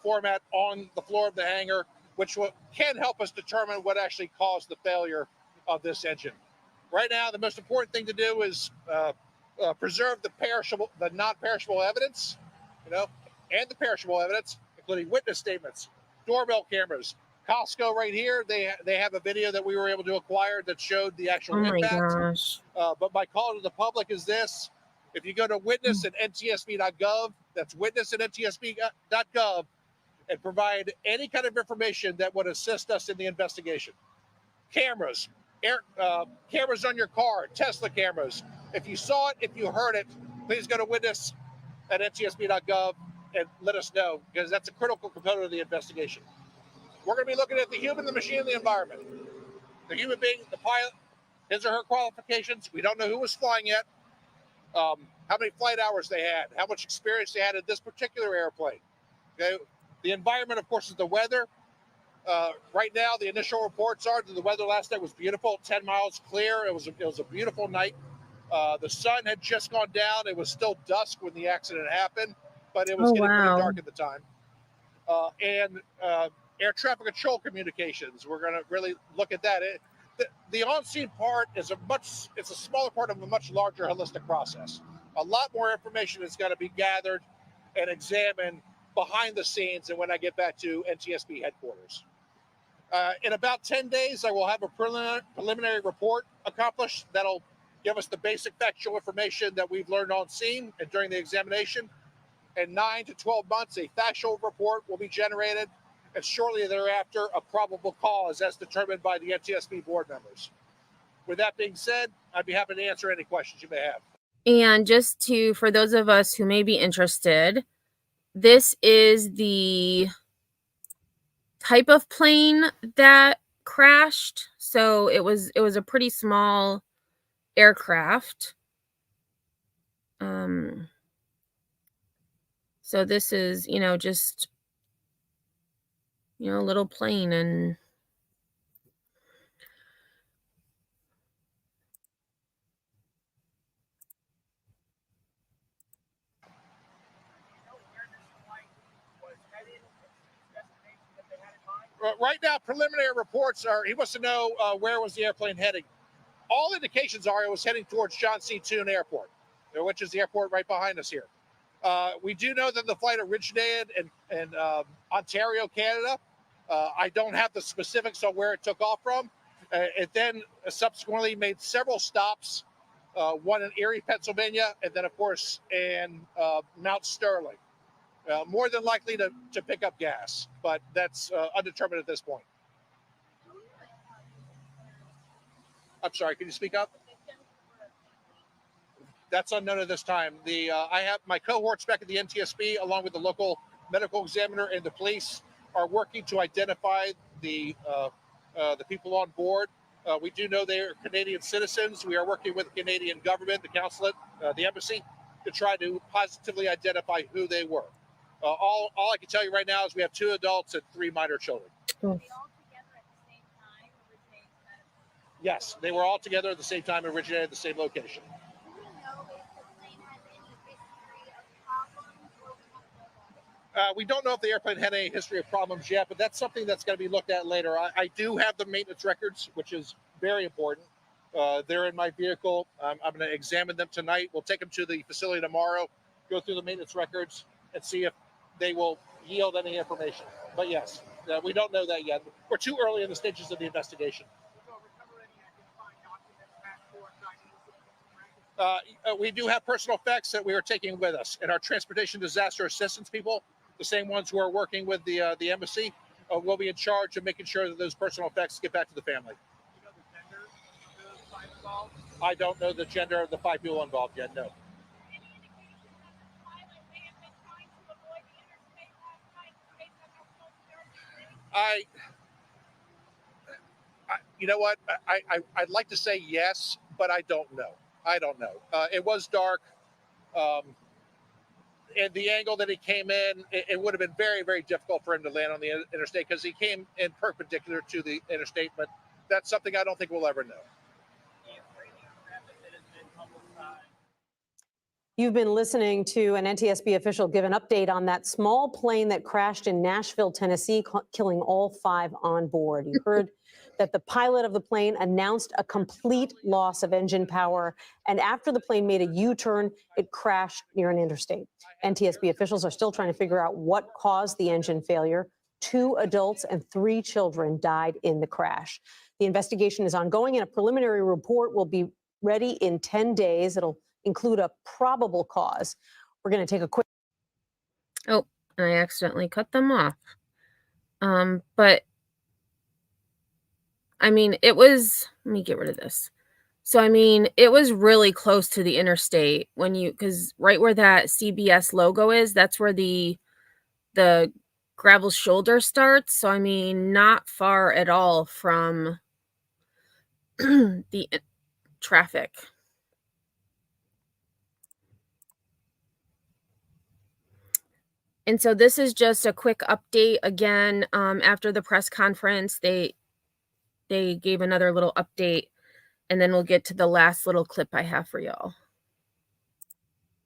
format on the floor of the hangar, which can help us determine what actually caused the failure of this engine. Right now, the most important thing to do is preserve the non-perishable evidence, and the perishable evidence, including witness statements, doorbell cameras. Costco right here, they have a video that we were able to acquire that showed the actual impact. Gosh. But my call to the public is this: if you go to witness at ntsb.gov, that's witness at ntsb.gov, and provide any kind of information that would assist us in the investigation. Cameras, cameras on your car, Tesla cameras. If you saw it, if you heard it, please go to witness at ntsb.gov and let us know, because that's a critical component of the investigation. We're going to be looking at the human, the machine, and the environment. The human being, the pilot, his or her qualifications. We don't know who was flying yet, how many flight hours they had, how much experience they had in this particular airplane. Okay. The environment, of course, is the weather. Right now, the initial reports are that the weather last night was beautiful, 10 miles clear. It was a beautiful night. The sun had just gone down. It was still dusk when the accident happened, but it was getting pretty dark at the time. And air traffic control communications, we're going to really look at that. The on-scene part is it's a smaller part of a much larger holistic process. A lot more information is going to be gathered and examined behind the scenes, and when I get back to NTSB headquarters. In about 10 days, I will have a preliminary report accomplished that'll give us the basic factual information that we've learned on scene and during the examination. In 9 to 12 months, a factual report will be generated, and shortly thereafter, a probable cause as determined by the NTSB board members. With that being said, I'd be happy to answer any questions you may have. And just for those of us who may be interested, this is the type of plane that crashed. So it was a pretty small aircraft. So this is, just, a little plane. And right now, preliminary reports are, he wants to know where was the airplane heading. All indications are it was heading towards John C. Toon Airport, which is the airport right behind us here. We do know that the flight originated in Ontario, Canada. I don't have the specifics on where it took off from. It then subsequently made several stops, one in Erie, Pennsylvania, and then, of course, in Mount Sterling. More than likely to pick up gas, but that's undetermined at this point. I'm sorry, can you speak up? That's unknown at this time. I have my cohorts back at the NTSB, along with the local medical examiner and the police, are working to identify the people on board. We do know they are Canadian citizens. We are working with the Canadian government, the consulate, the embassy, to try to positively identify who they were. All I can tell you right now is we have 2 adults and 3 minor children. Oh. Yes, they were all together at the same time, originated at the same location. We don't know if the airplane had any history of problems yet, but that's something that's going to be looked at later. I do have the maintenance records, which is very important. They're in my vehicle. I'm going to examine them tonight. We'll take them to the facility tomorrow, go through the maintenance records, and see if they will yield any information. But yes, we don't know that yet. We're too early in the stages of the investigation. We do have personal effects that we are taking with us, and our transportation disaster assistance people, the same ones who are working with the embassy, will be in charge of making sure that those personal effects get back to the family. I don't know the gender of the 5 people involved yet, no. You know what? I'd like to say yes, but I don't know. It was dark. And the angle that he came in, it would have been very, very difficult for him to land on the interstate because he came in perpendicular to the interstate, but that's something I don't think we'll ever know. You've been listening to an NTSB official give an update on that small plane that crashed in Nashville, Tennessee, killing all 5 on board. You heard that the pilot of the plane announced a complete loss of engine power, and after the plane made a U-turn, it crashed near an interstate. NTSB officials are still trying to figure out what caused the engine failure. 2 adults and 3 children died in the crash. The investigation is ongoing, and a preliminary report will be ready in 10 days. It'll include a probable cause. We're going to take a quick... Oh, I accidentally cut them off. But, I mean, it was... Let me get rid of this. So, I mean, it was really close to the interstate when you... Because right where that CBS logo is, that's where the gravel shoulder starts. So, I mean, not far at all from the traffic. And so this is just a quick update. Again, after the press conference, they gave another little update, and then we'll get to the last little clip I have for y'all.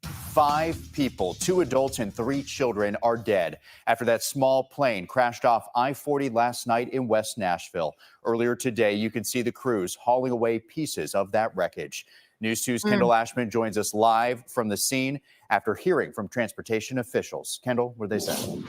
5 people, 2 adults and 3 children are dead after that small plane crashed off I-40 last night in West Nashville. Earlier today, you can see the crews hauling away pieces of that wreckage. News 2's Kendall Ashman joins us live from the scene after hearing from transportation officials. Kendall, what did they say?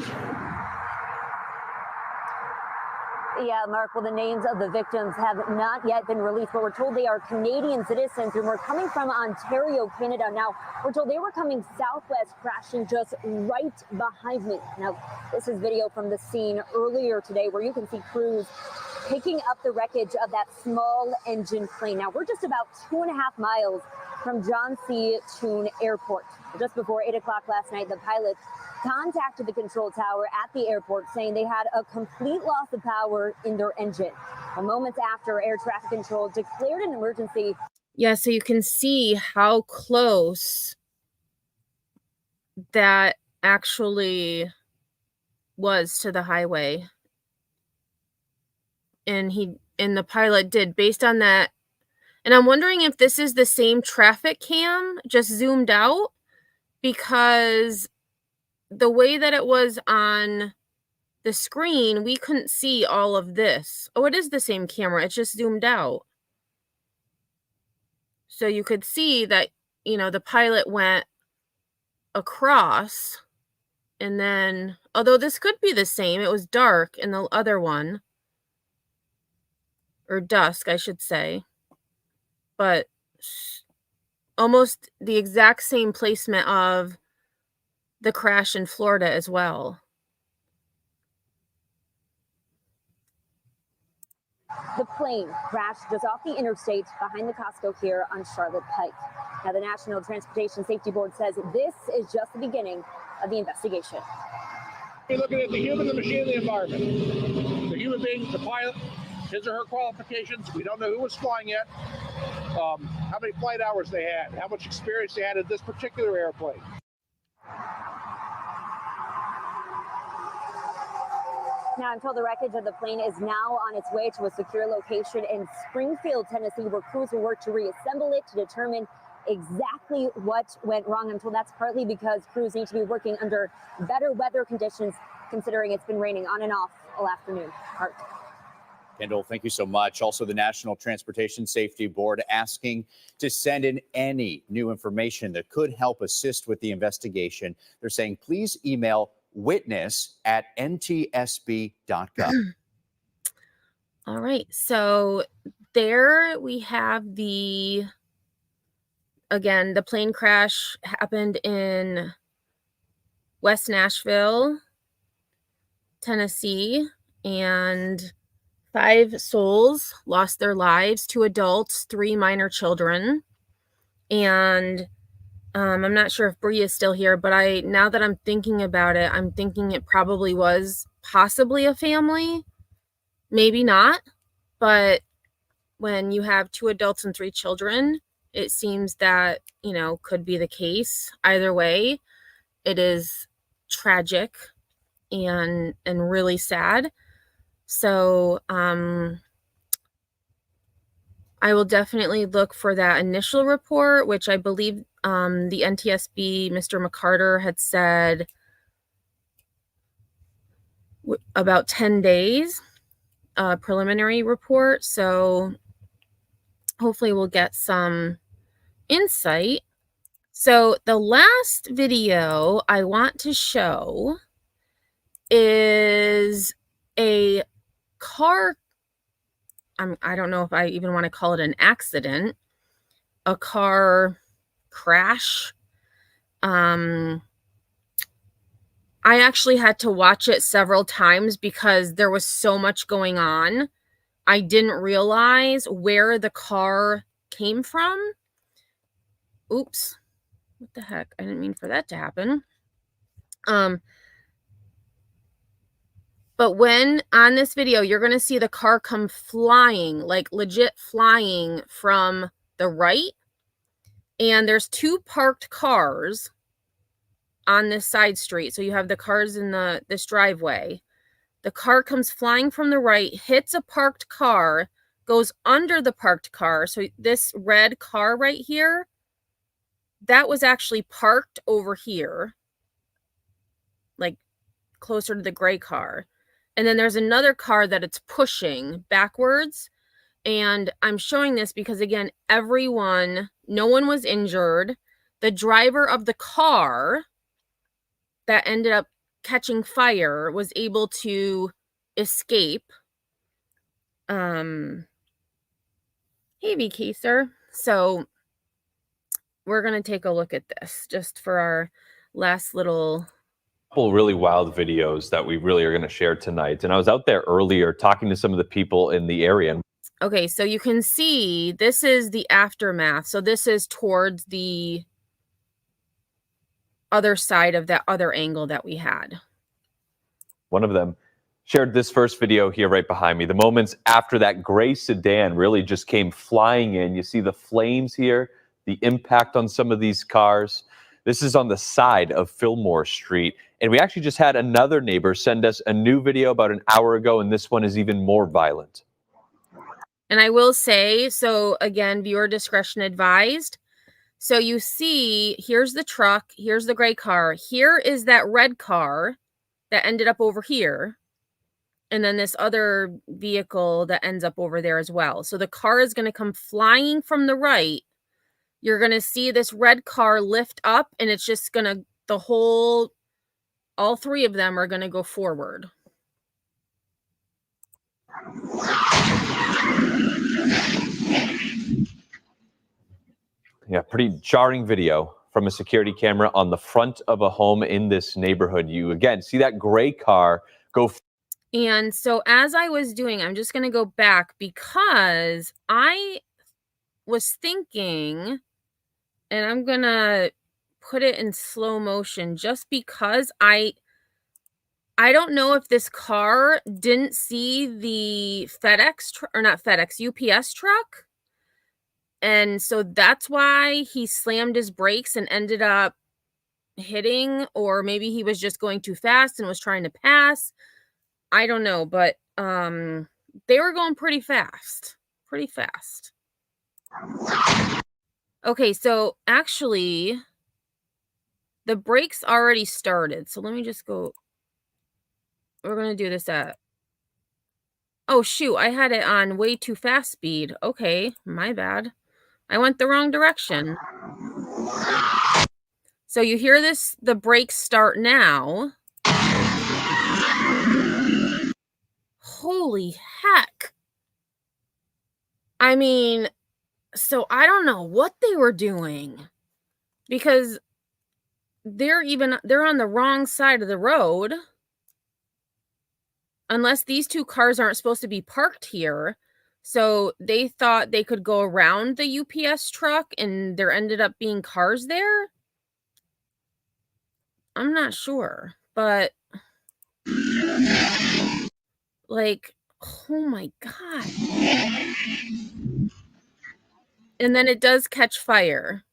Yeah, Mark, well, the names of the victims have not yet been released, but we're told they are Canadian citizens and were coming from Ontario, Canada. Now, we're told they were coming southwest, crashing just right behind me. Now, this is video from the scene earlier today where you can see crews picking up the wreckage of that small engine plane. Now, we're just about 2.5 miles from John C. Toon Airport. Just before 8 o'clock last night, the pilot contacted the control tower at the airport saying they had a complete loss of power in their engine. Well, moments after, air traffic control declared an emergency. Yeah, so you can see how close that actually was to the highway. And the pilot did, based on that. And I'm wondering if this is the same traffic cam, just zoomed out, because the way that it was on the screen, we couldn't see all of this. Oh, it is the same camera. It's just zoomed out. So you could see that, the pilot went across, and then, although this could be the same, it was dark in the other one, or dusk, I should say, but almost the exact same placement of the crash in Florida as well. The plane crashed just off the interstate behind the Costco here on Charlotte Pike. Now, the National Transportation Safety Board says this is just the beginning of the investigation. We're looking at the human, the machine, and the environment. The human being, the pilot, his or her qualifications. We don't know who was flying yet, how many flight hours they had, how much experience they had in this particular airplane. Now, I'm told the wreckage of the plane is now on its way to a secure location in Springfield, Tennessee, where crews will work to reassemble it to determine exactly what went wrong. I'm told that's partly because crews need to be working under better weather conditions, considering it's been raining on and off all afternoon. Art. Kendall, thank you so much. Also, the National Transportation Safety Board asking to send in any new information that could help assist with the investigation. They're saying, please email witness@ntsb.gov. All right. So there we have again, the plane crash happened in West Nashville, Tennessee, and 5 souls lost their lives, 2 adults, 3 minor children. And I'm not sure if Bree is still here, but now that I'm thinking about it, I'm thinking it probably was possibly a family, maybe not. But when you have 2 adults and 3 children, it seems that, could be the case. Either way, it is tragic and really sad. So, I will definitely look for that initial report, which I believe the NTSB, Mr. McCarter, had said about 10 days, preliminary report. So hopefully we'll get some insight. So the last video I want to show is a car. I don't know if I even want to call it an accident, a car crash. I actually had to watch it several times because there was so much going on. I didn't realize where the car came from. Oops. What the heck? I didn't mean for that to happen. But when on this video, you're going to see the car come flying, like legit flying from the right. And there's 2 parked cars on this side street. So you have the cars in this driveway. The car comes flying from the right, hits a parked car, goes under the parked car. So this red car right here, that was actually parked over here, like closer to the gray car. And then there's another car that it's pushing backwards. And I'm showing this because, again, no one was injured. The driver of the car that ended up catching fire was able to escape. Hey, VCaser. So we're going to take a look at this just for our last little couple really wild videos that we really are going to share tonight. And I was out there earlier talking to some of the people in the area. Okay, so you can see this is the aftermath. So this is towards the other side of that other angle that we had. One of them shared this first video here right behind me. The moments after that gray sedan really just came flying in. You see the flames here, the impact on some of these cars. This is on the side of Fillmore Street. And we actually just had another neighbor send us a new video about an hour ago, and this one is even more violent. And I will say, so again, viewer discretion advised. So you see, here's the truck, here's the gray car, here is that red car that ended up over here, and then this other vehicle that ends up over there as well. So the car is going to come flying from the right. You're going to see this red car lift up, and it's just going to, all 3 of them are going to go forward. Yeah, pretty jarring video from a security camera on the front of a home in this neighborhood. You, again, see that gray car go. And so as I was doing, I'm just going to go back because I was thinking, and I'm going to put it in slow motion just because I don't know if this car didn't see the UPS truck. And so that's why he slammed his brakes and ended up hitting, or maybe he was just going too fast and was trying to pass. I don't know, but they were going pretty fast. Okay, so actually the brakes already started. So let me just go. We're going to do this at Oh, shoot. I had it on way too fast speed. Okay, my bad. I went the wrong direction. So you hear the brakes start now. Holy heck. I mean, so I don't know what they were doing, because they're on the wrong side of the road. Unless these two cars aren't supposed to be parked here. So they thought they could go around the UPS truck and there ended up being cars there. I'm not sure, but like, oh my God. And then it does catch fire,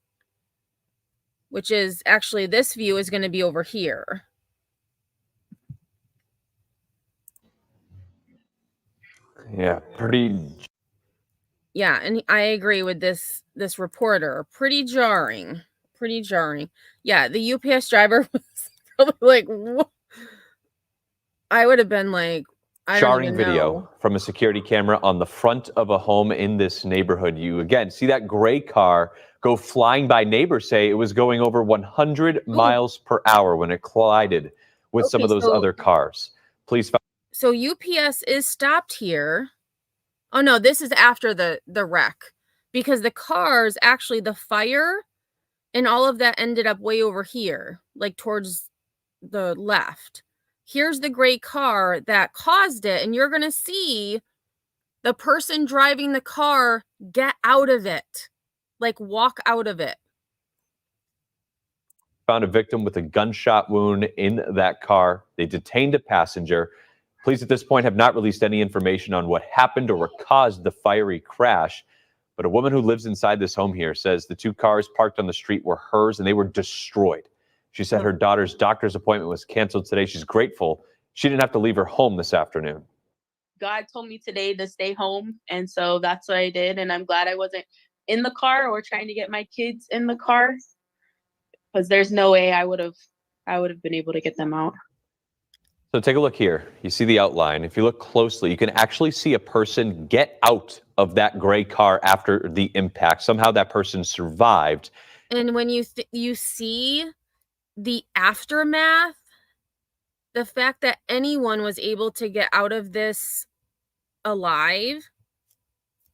which is actually, this view is going to be over here. Yeah, pretty. Yeah, and I agree with this reporter. Pretty jarring. Pretty jarring. Yeah, the UPS driver was probably like, what? I would have been like, I don't Jarring even video know. from a security camera on the front of a home in this neighborhood. You again see that gray car go flying by. Neighbors say it was going over 100 miles per hour when it collided with some Okay, of those other cars. Police found So UPS is stopped here. Oh no, this is after the wreck, because the cars, actually the fire and all of that ended up way over here, like towards the left. Here's the gray car that caused it, and you're going to see the person driving the car get out of it, like walk out of it. found a victim with a gunshot wound in that car. They detained a passenger. Police at this point have not released any information on what happened or what caused the fiery crash. But a woman who lives inside this home here says the two cars parked on the street were hers and they were destroyed. She said her daughter's doctor's appointment was canceled today. She's grateful she didn't have to leave her home this afternoon. God told me today to stay home, and so that's what I did. And I'm glad I wasn't in the car or trying to get my kids in the car, because there's no way I would have been able to get them out. So take a look here. You see the outline. If you look closely, you can actually see a person get out of that gray car after the impact. Somehow that person survived. And when you see the aftermath, the fact that anyone was able to get out of this alive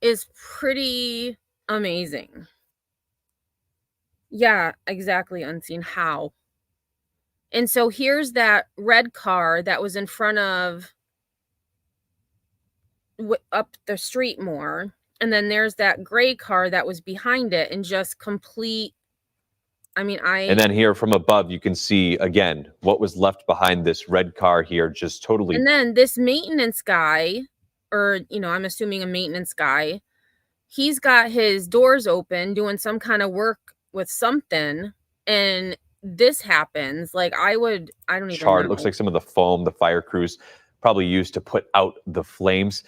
is pretty amazing. Yeah, exactly, Unseen. How? And so here's that red car that was in front of up the street more. And then there's that gray car that was behind it, and just complete. I mean, And then here from above, you can see again what was left behind this red car here, just totally. And then this maintenance guy, or, I'm assuming a maintenance guy, he's got his doors open doing some kind of work with something, and this happens. Like, I don't even charred. know. It looks like some of the foam the fire crews probably used to put out the flames.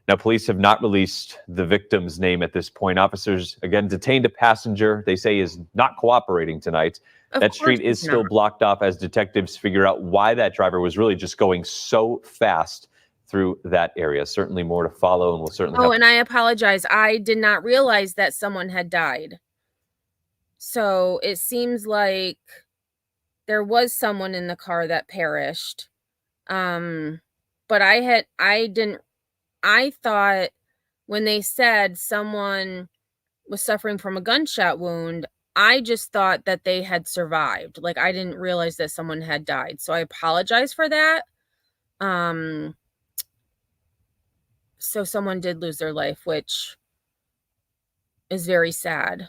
Now, police have not released the victim's name at this point. Officers, again, detained a passenger they say is not cooperating tonight. That street is still blocked off as detectives figure out why that driver was really just going so fast through that area. Certainly more to follow, and we'll certainly and I apologize. I did not realize that someone had died. So it seems like there was someone in the car that perished. But I thought when they said someone was suffering from a gunshot wound, I just thought that they had survived. Like, I didn't realize that someone had died. So I apologize for that. So someone did lose their life, which is very sad.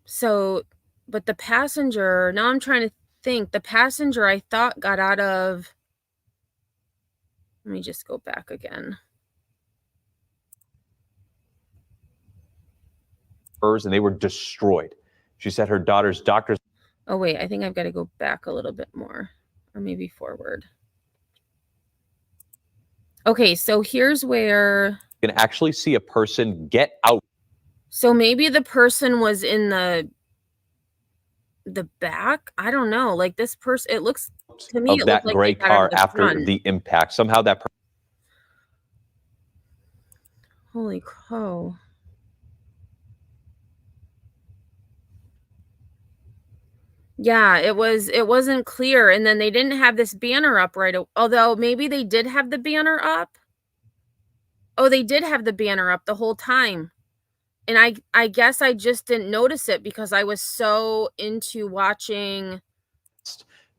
So, but the passenger, now I'm trying to think, the passenger I thought got out of, let me just go back again. and they were destroyed. She said her daughter's doctors. Oh, wait, I think I've got to go back a little bit more, or maybe forward. Okay, so here's where You can actually see a person get out. So maybe the person was in the back. I don't know. Like this person, it looks to me, Of it that looked like gray they got out car of the after front. the impact. Somehow that Holy crow. Yeah, it wasn't clear. And then they didn't have this banner up although maybe they did have the banner up. Oh, they did have the banner up the whole time. And I guess I just didn't notice it because I was so into watching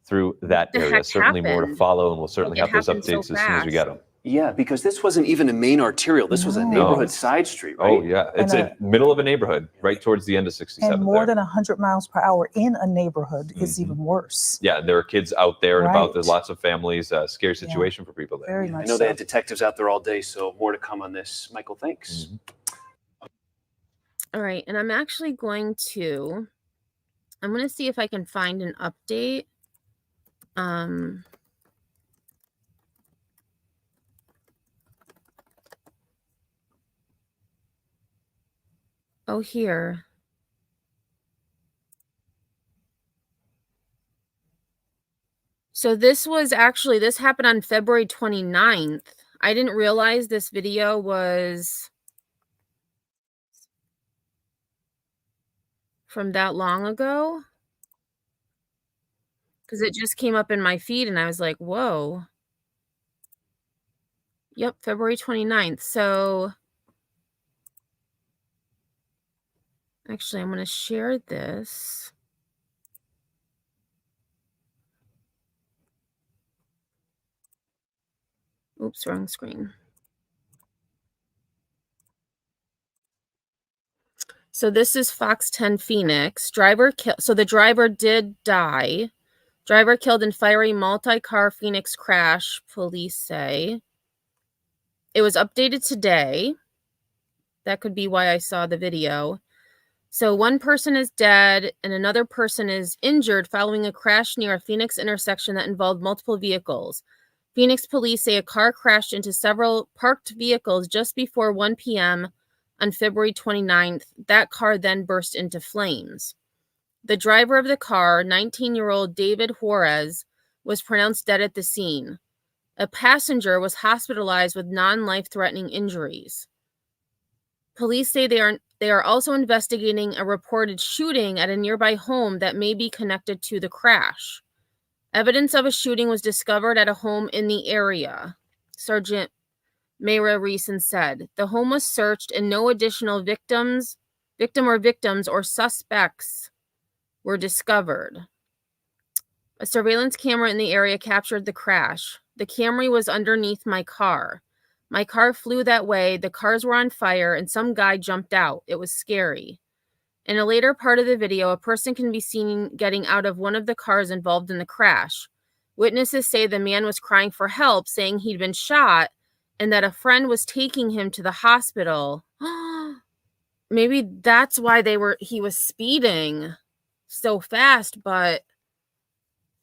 through that the area. heck Certainly more to happened. follow, and we'll certainly Like, it have those happened so updates as soon as we fast. get them. Yeah, because this wasn't even a main arterial. This was a neighborhood side street, right? Oh, yeah. It's in middle of a neighborhood, right towards the end of 67 And more there. than 100 miles per hour in a neighborhood is even worse. Yeah, there are kids out there and about. There's Right. lots of families. Scary situation for people there. Very I much know they so. had detectives out there all day, so more to come on this. Michael, thanks. All right, and I'm actually going to see if I can find an update. Oh, here. So this happened on February 29th. I didn't realize this video was from that long ago. Because it just came up in my feed and I was like, whoa. Yep, February 29th. So actually, I'm going to share this. Oops, wrong screen. So this is Fox 10 Phoenix. So the driver did die. Driver killed in fiery multi-car Phoenix crash, police say. It was updated today. That could be why I saw the video. So one person is dead and another person is injured following a crash near a Phoenix intersection that involved multiple vehicles. Phoenix police say a car crashed into several parked vehicles just before 1 p.m. on February 29th. That car then burst into flames. The driver of the car, 19-year-old David Juarez, was pronounced dead at the scene. A passenger was hospitalized with non-life-threatening injuries. Police say they are also investigating a reported shooting at a nearby home that may be connected to the crash. Evidence of a shooting was discovered at a home in the area, Sergeant Mayra Reeson said. The home was searched and no additional victim or victims or suspects were discovered. A surveillance camera in the area captured the crash. The Camry was underneath my car. My car flew that way, the cars were on fire, and some guy jumped out. It was scary. In a later part of the video, a person can be seen getting out of one of the cars involved in the crash. Witnesses say the man was crying for help, saying he'd been shot, and that a friend was taking him to the hospital. Maybe that's why he was speeding so fast, but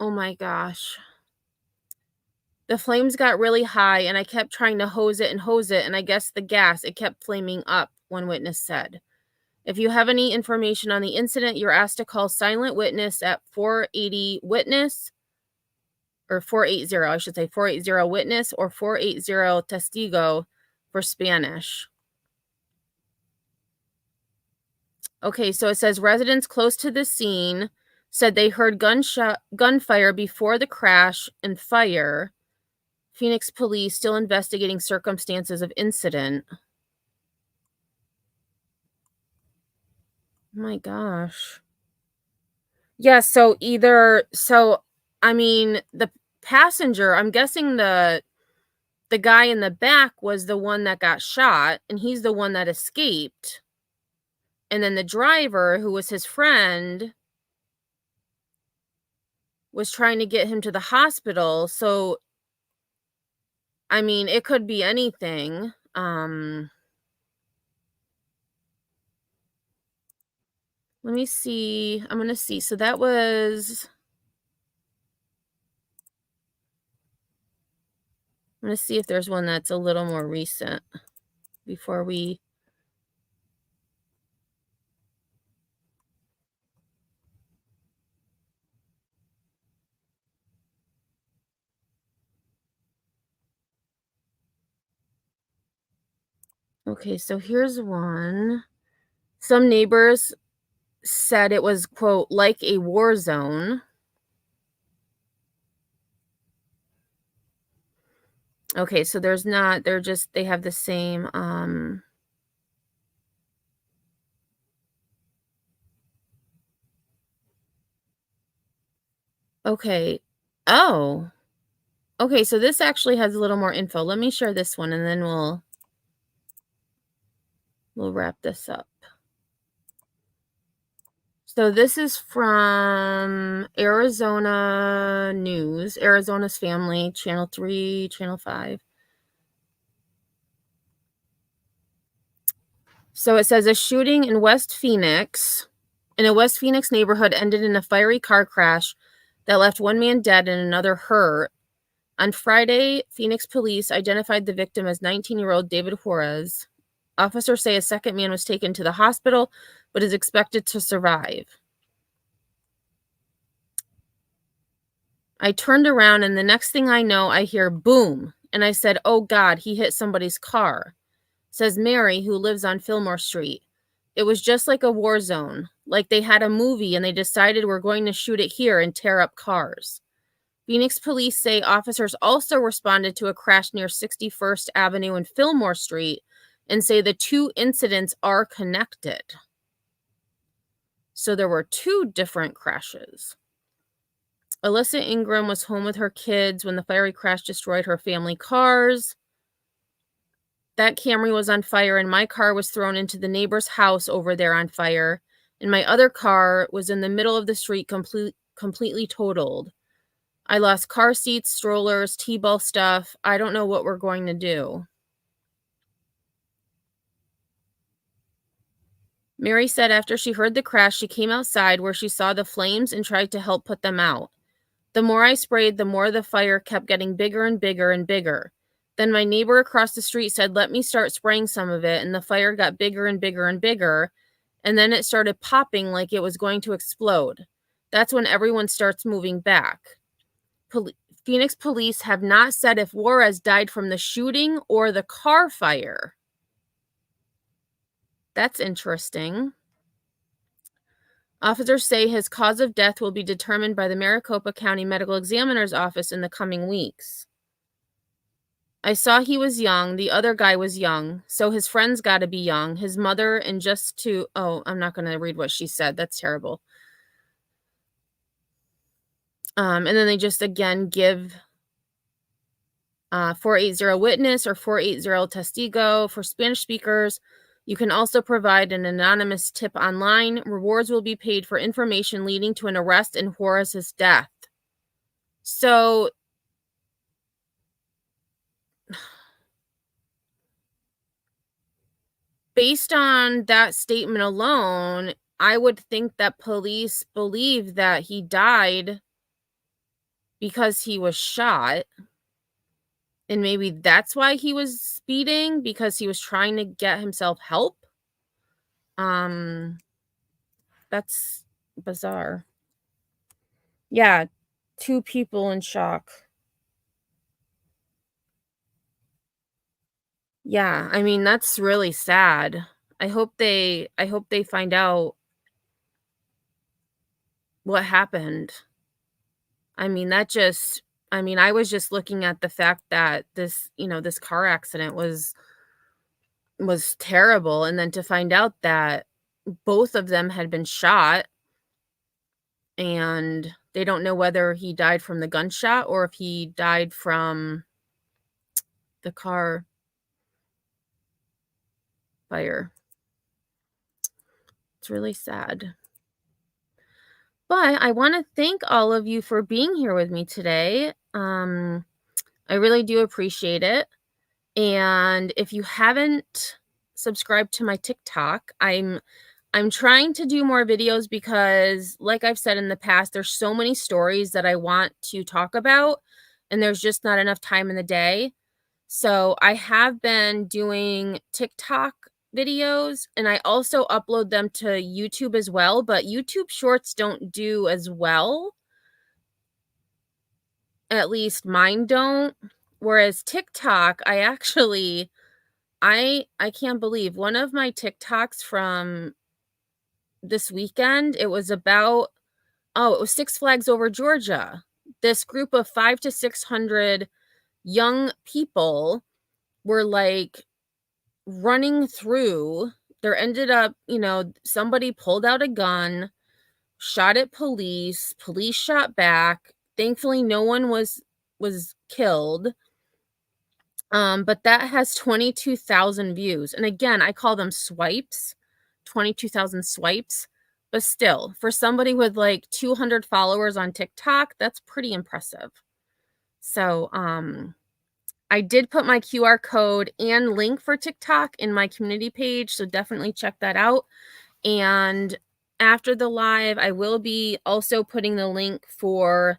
oh my gosh. The flames got really high and I kept trying to hose it, and I guess the gas, it kept flaming up, one witness said. If you have any information on the incident, you're asked to call Silent Witness at 480 Witness, or 480, I should say 480 Witness or 480 Testigo for Spanish. Okay, so it says residents close to the scene said they heard gunfire before the crash and fire. Phoenix police still investigating circumstances of incident. Oh my gosh. Yeah, I mean, the passenger, I'm guessing the guy in the back was the one that got shot and he's the one that escaped. And then the driver, who was his friend, was trying to get him to the hospital. So I mean, it could be anything. Let me see. I'm going to see. So that was... I'm going to see if there's one that's a little more recent before we... Okay, so here's one. Some neighbors said it was, quote, like a war zone. Okay, so there's not, they have the same, okay. Oh, okay, so this actually has a little more info. Let me share this one and then we'll wrap this up. So this is from Arizona News, Arizona's Family, Channel 3, Channel 5. So it says a shooting in a West Phoenix neighborhood ended in a fiery car crash that left one man dead and another hurt. On Friday, Phoenix police identified the victim as 19-year-old David Juarez. Officers say a second man was taken to the hospital, but is expected to survive. I turned around, and the next thing I know, I hear boom. And I said, oh, God, he hit somebody's car, says Mary, who lives on Fillmore Street. It was just like a war zone, like they had a movie and they decided we're going to shoot it here and tear up cars. Phoenix police say officers also responded to a crash near 61st Avenue and Fillmore Street and say the two incidents are connected. So there were two different crashes. Alyssa Ingram was home with her kids when the fiery crash destroyed her family cars. That Camry was on fire and my car was thrown into the neighbor's house over there on fire. And my other car was in the middle of the street completely totaled. I lost car seats, strollers, T-ball stuff. I don't know what we're going to do. Mary said after she heard the crash, she came outside where she saw the flames and tried to help put them out. The more I sprayed, the more the fire kept getting bigger and bigger and bigger. Then my neighbor across the street said, let me start spraying some of it, and the fire got bigger and bigger and bigger, and then it started popping like it was going to explode. That's when everyone starts moving back. Phoenix police have not said if Juarez died from the shooting or the car fire. That's interesting. Officers say his cause of death will be determined by the Maricopa County Medical Examiner's Office in the coming weeks. I saw he was young. The other guy was young. So his friends got to be young. His mother and I'm not going to read what she said. That's terrible. And then they just again give 480 witness or 480 testigo for Spanish speakers. You can also provide an anonymous tip online. Rewards will be paid for information leading to an arrest in Juarez's death. So based on that statement alone, I would think that police believe that he died because he was shot. And maybe that's why he was speeding, because he was trying to get himself help. That's bizarre. Yeah, two people in shock. Yeah, I mean, that's really sad. I hope they find out what happened. I mean, I was just looking at the fact that this car accident was terrible, and then to find out that both of them had been shot and they don't know whether he died from the gunshot or if he died from the car fire. It's really sad. But I want to thank all of you for being here with me today. I really do appreciate it. And if you haven't subscribed to my TikTok, I'm trying to do more videos because, like I've said in the past, there's so many stories that I want to talk about, and there's just not enough time in the day. So I have been doing TikTok videos, and I also upload them to YouTube as well, but YouTube Shorts don't do as well. At least mine don't. Whereas TikTok, I actually I can't believe one of my TikToks from this weekend, it was about, it was Six Flags Over Georgia. This group of 500 to 600 young people were like running through. There ended up, somebody pulled out a gun, shot at police shot back. Thankfully no one was killed. But that has 22,000 views. And again, I call them swipes, 22,000 swipes. But still, for somebody with like 200 followers on TikTok, that's pretty impressive. So, I did put my QR code and link for TikTok in my community page, so definitely check that out. And after the live, I will be also putting the link for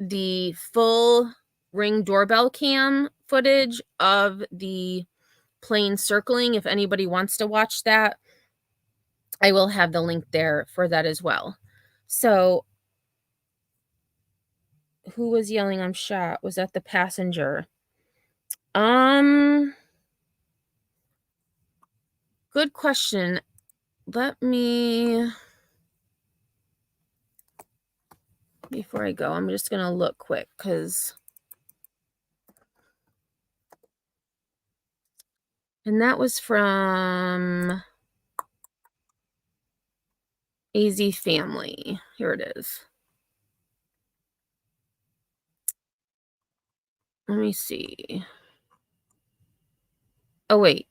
the full Ring doorbell cam footage of the plane circling. If anybody wants to watch that, I will have the link there for that as well. So, who was yelling I'm shot? Was that the passenger? Good question. Let me, before I go, I'm just going to look quick because, and that was from AZ Family. Here it is. Let me see. Oh, wait.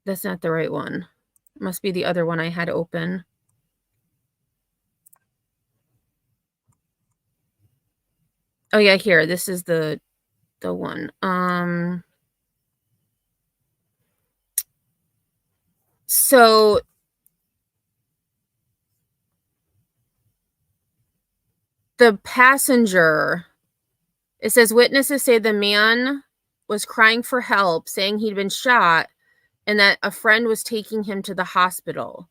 That's not the right one. It must be the other one I had open. Oh yeah, here. This is the one. So the passenger, it says witnesses say the man was crying for help, saying he'd been shot and that a friend was taking him to the hospital.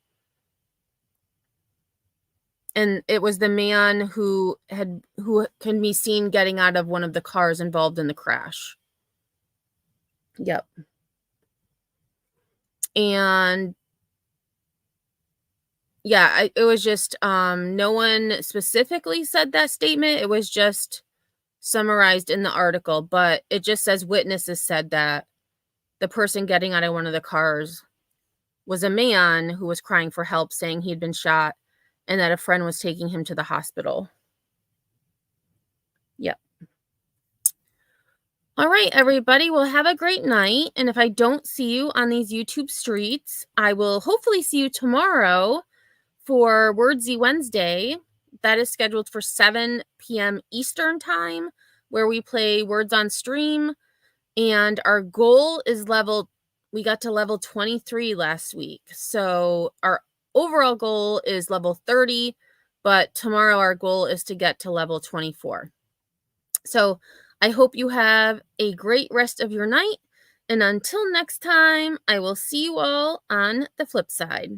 And it was the man who can be seen getting out of one of the cars involved in the crash. Yep. And yeah, it was just no one specifically said that statement. It was just summarized in the article, but it just says witnesses said that the person getting out of one of the cars was a man who was crying for help, saying he'd been shot and that a friend was taking him to the hospital. Yep. All right, everybody. Well, have a great night. And if I don't see you on these YouTube streets, I will hopefully see you tomorrow for Wordsy Wednesday. That is scheduled for 7 p.m. Eastern time, where we play Words on Stream. And our goal is we got to level 23 last week. So our overall goal is level 30, but tomorrow our goal is to get to level 24. So I hope you have a great rest of your night. And until next time, I will see you all on the flip side.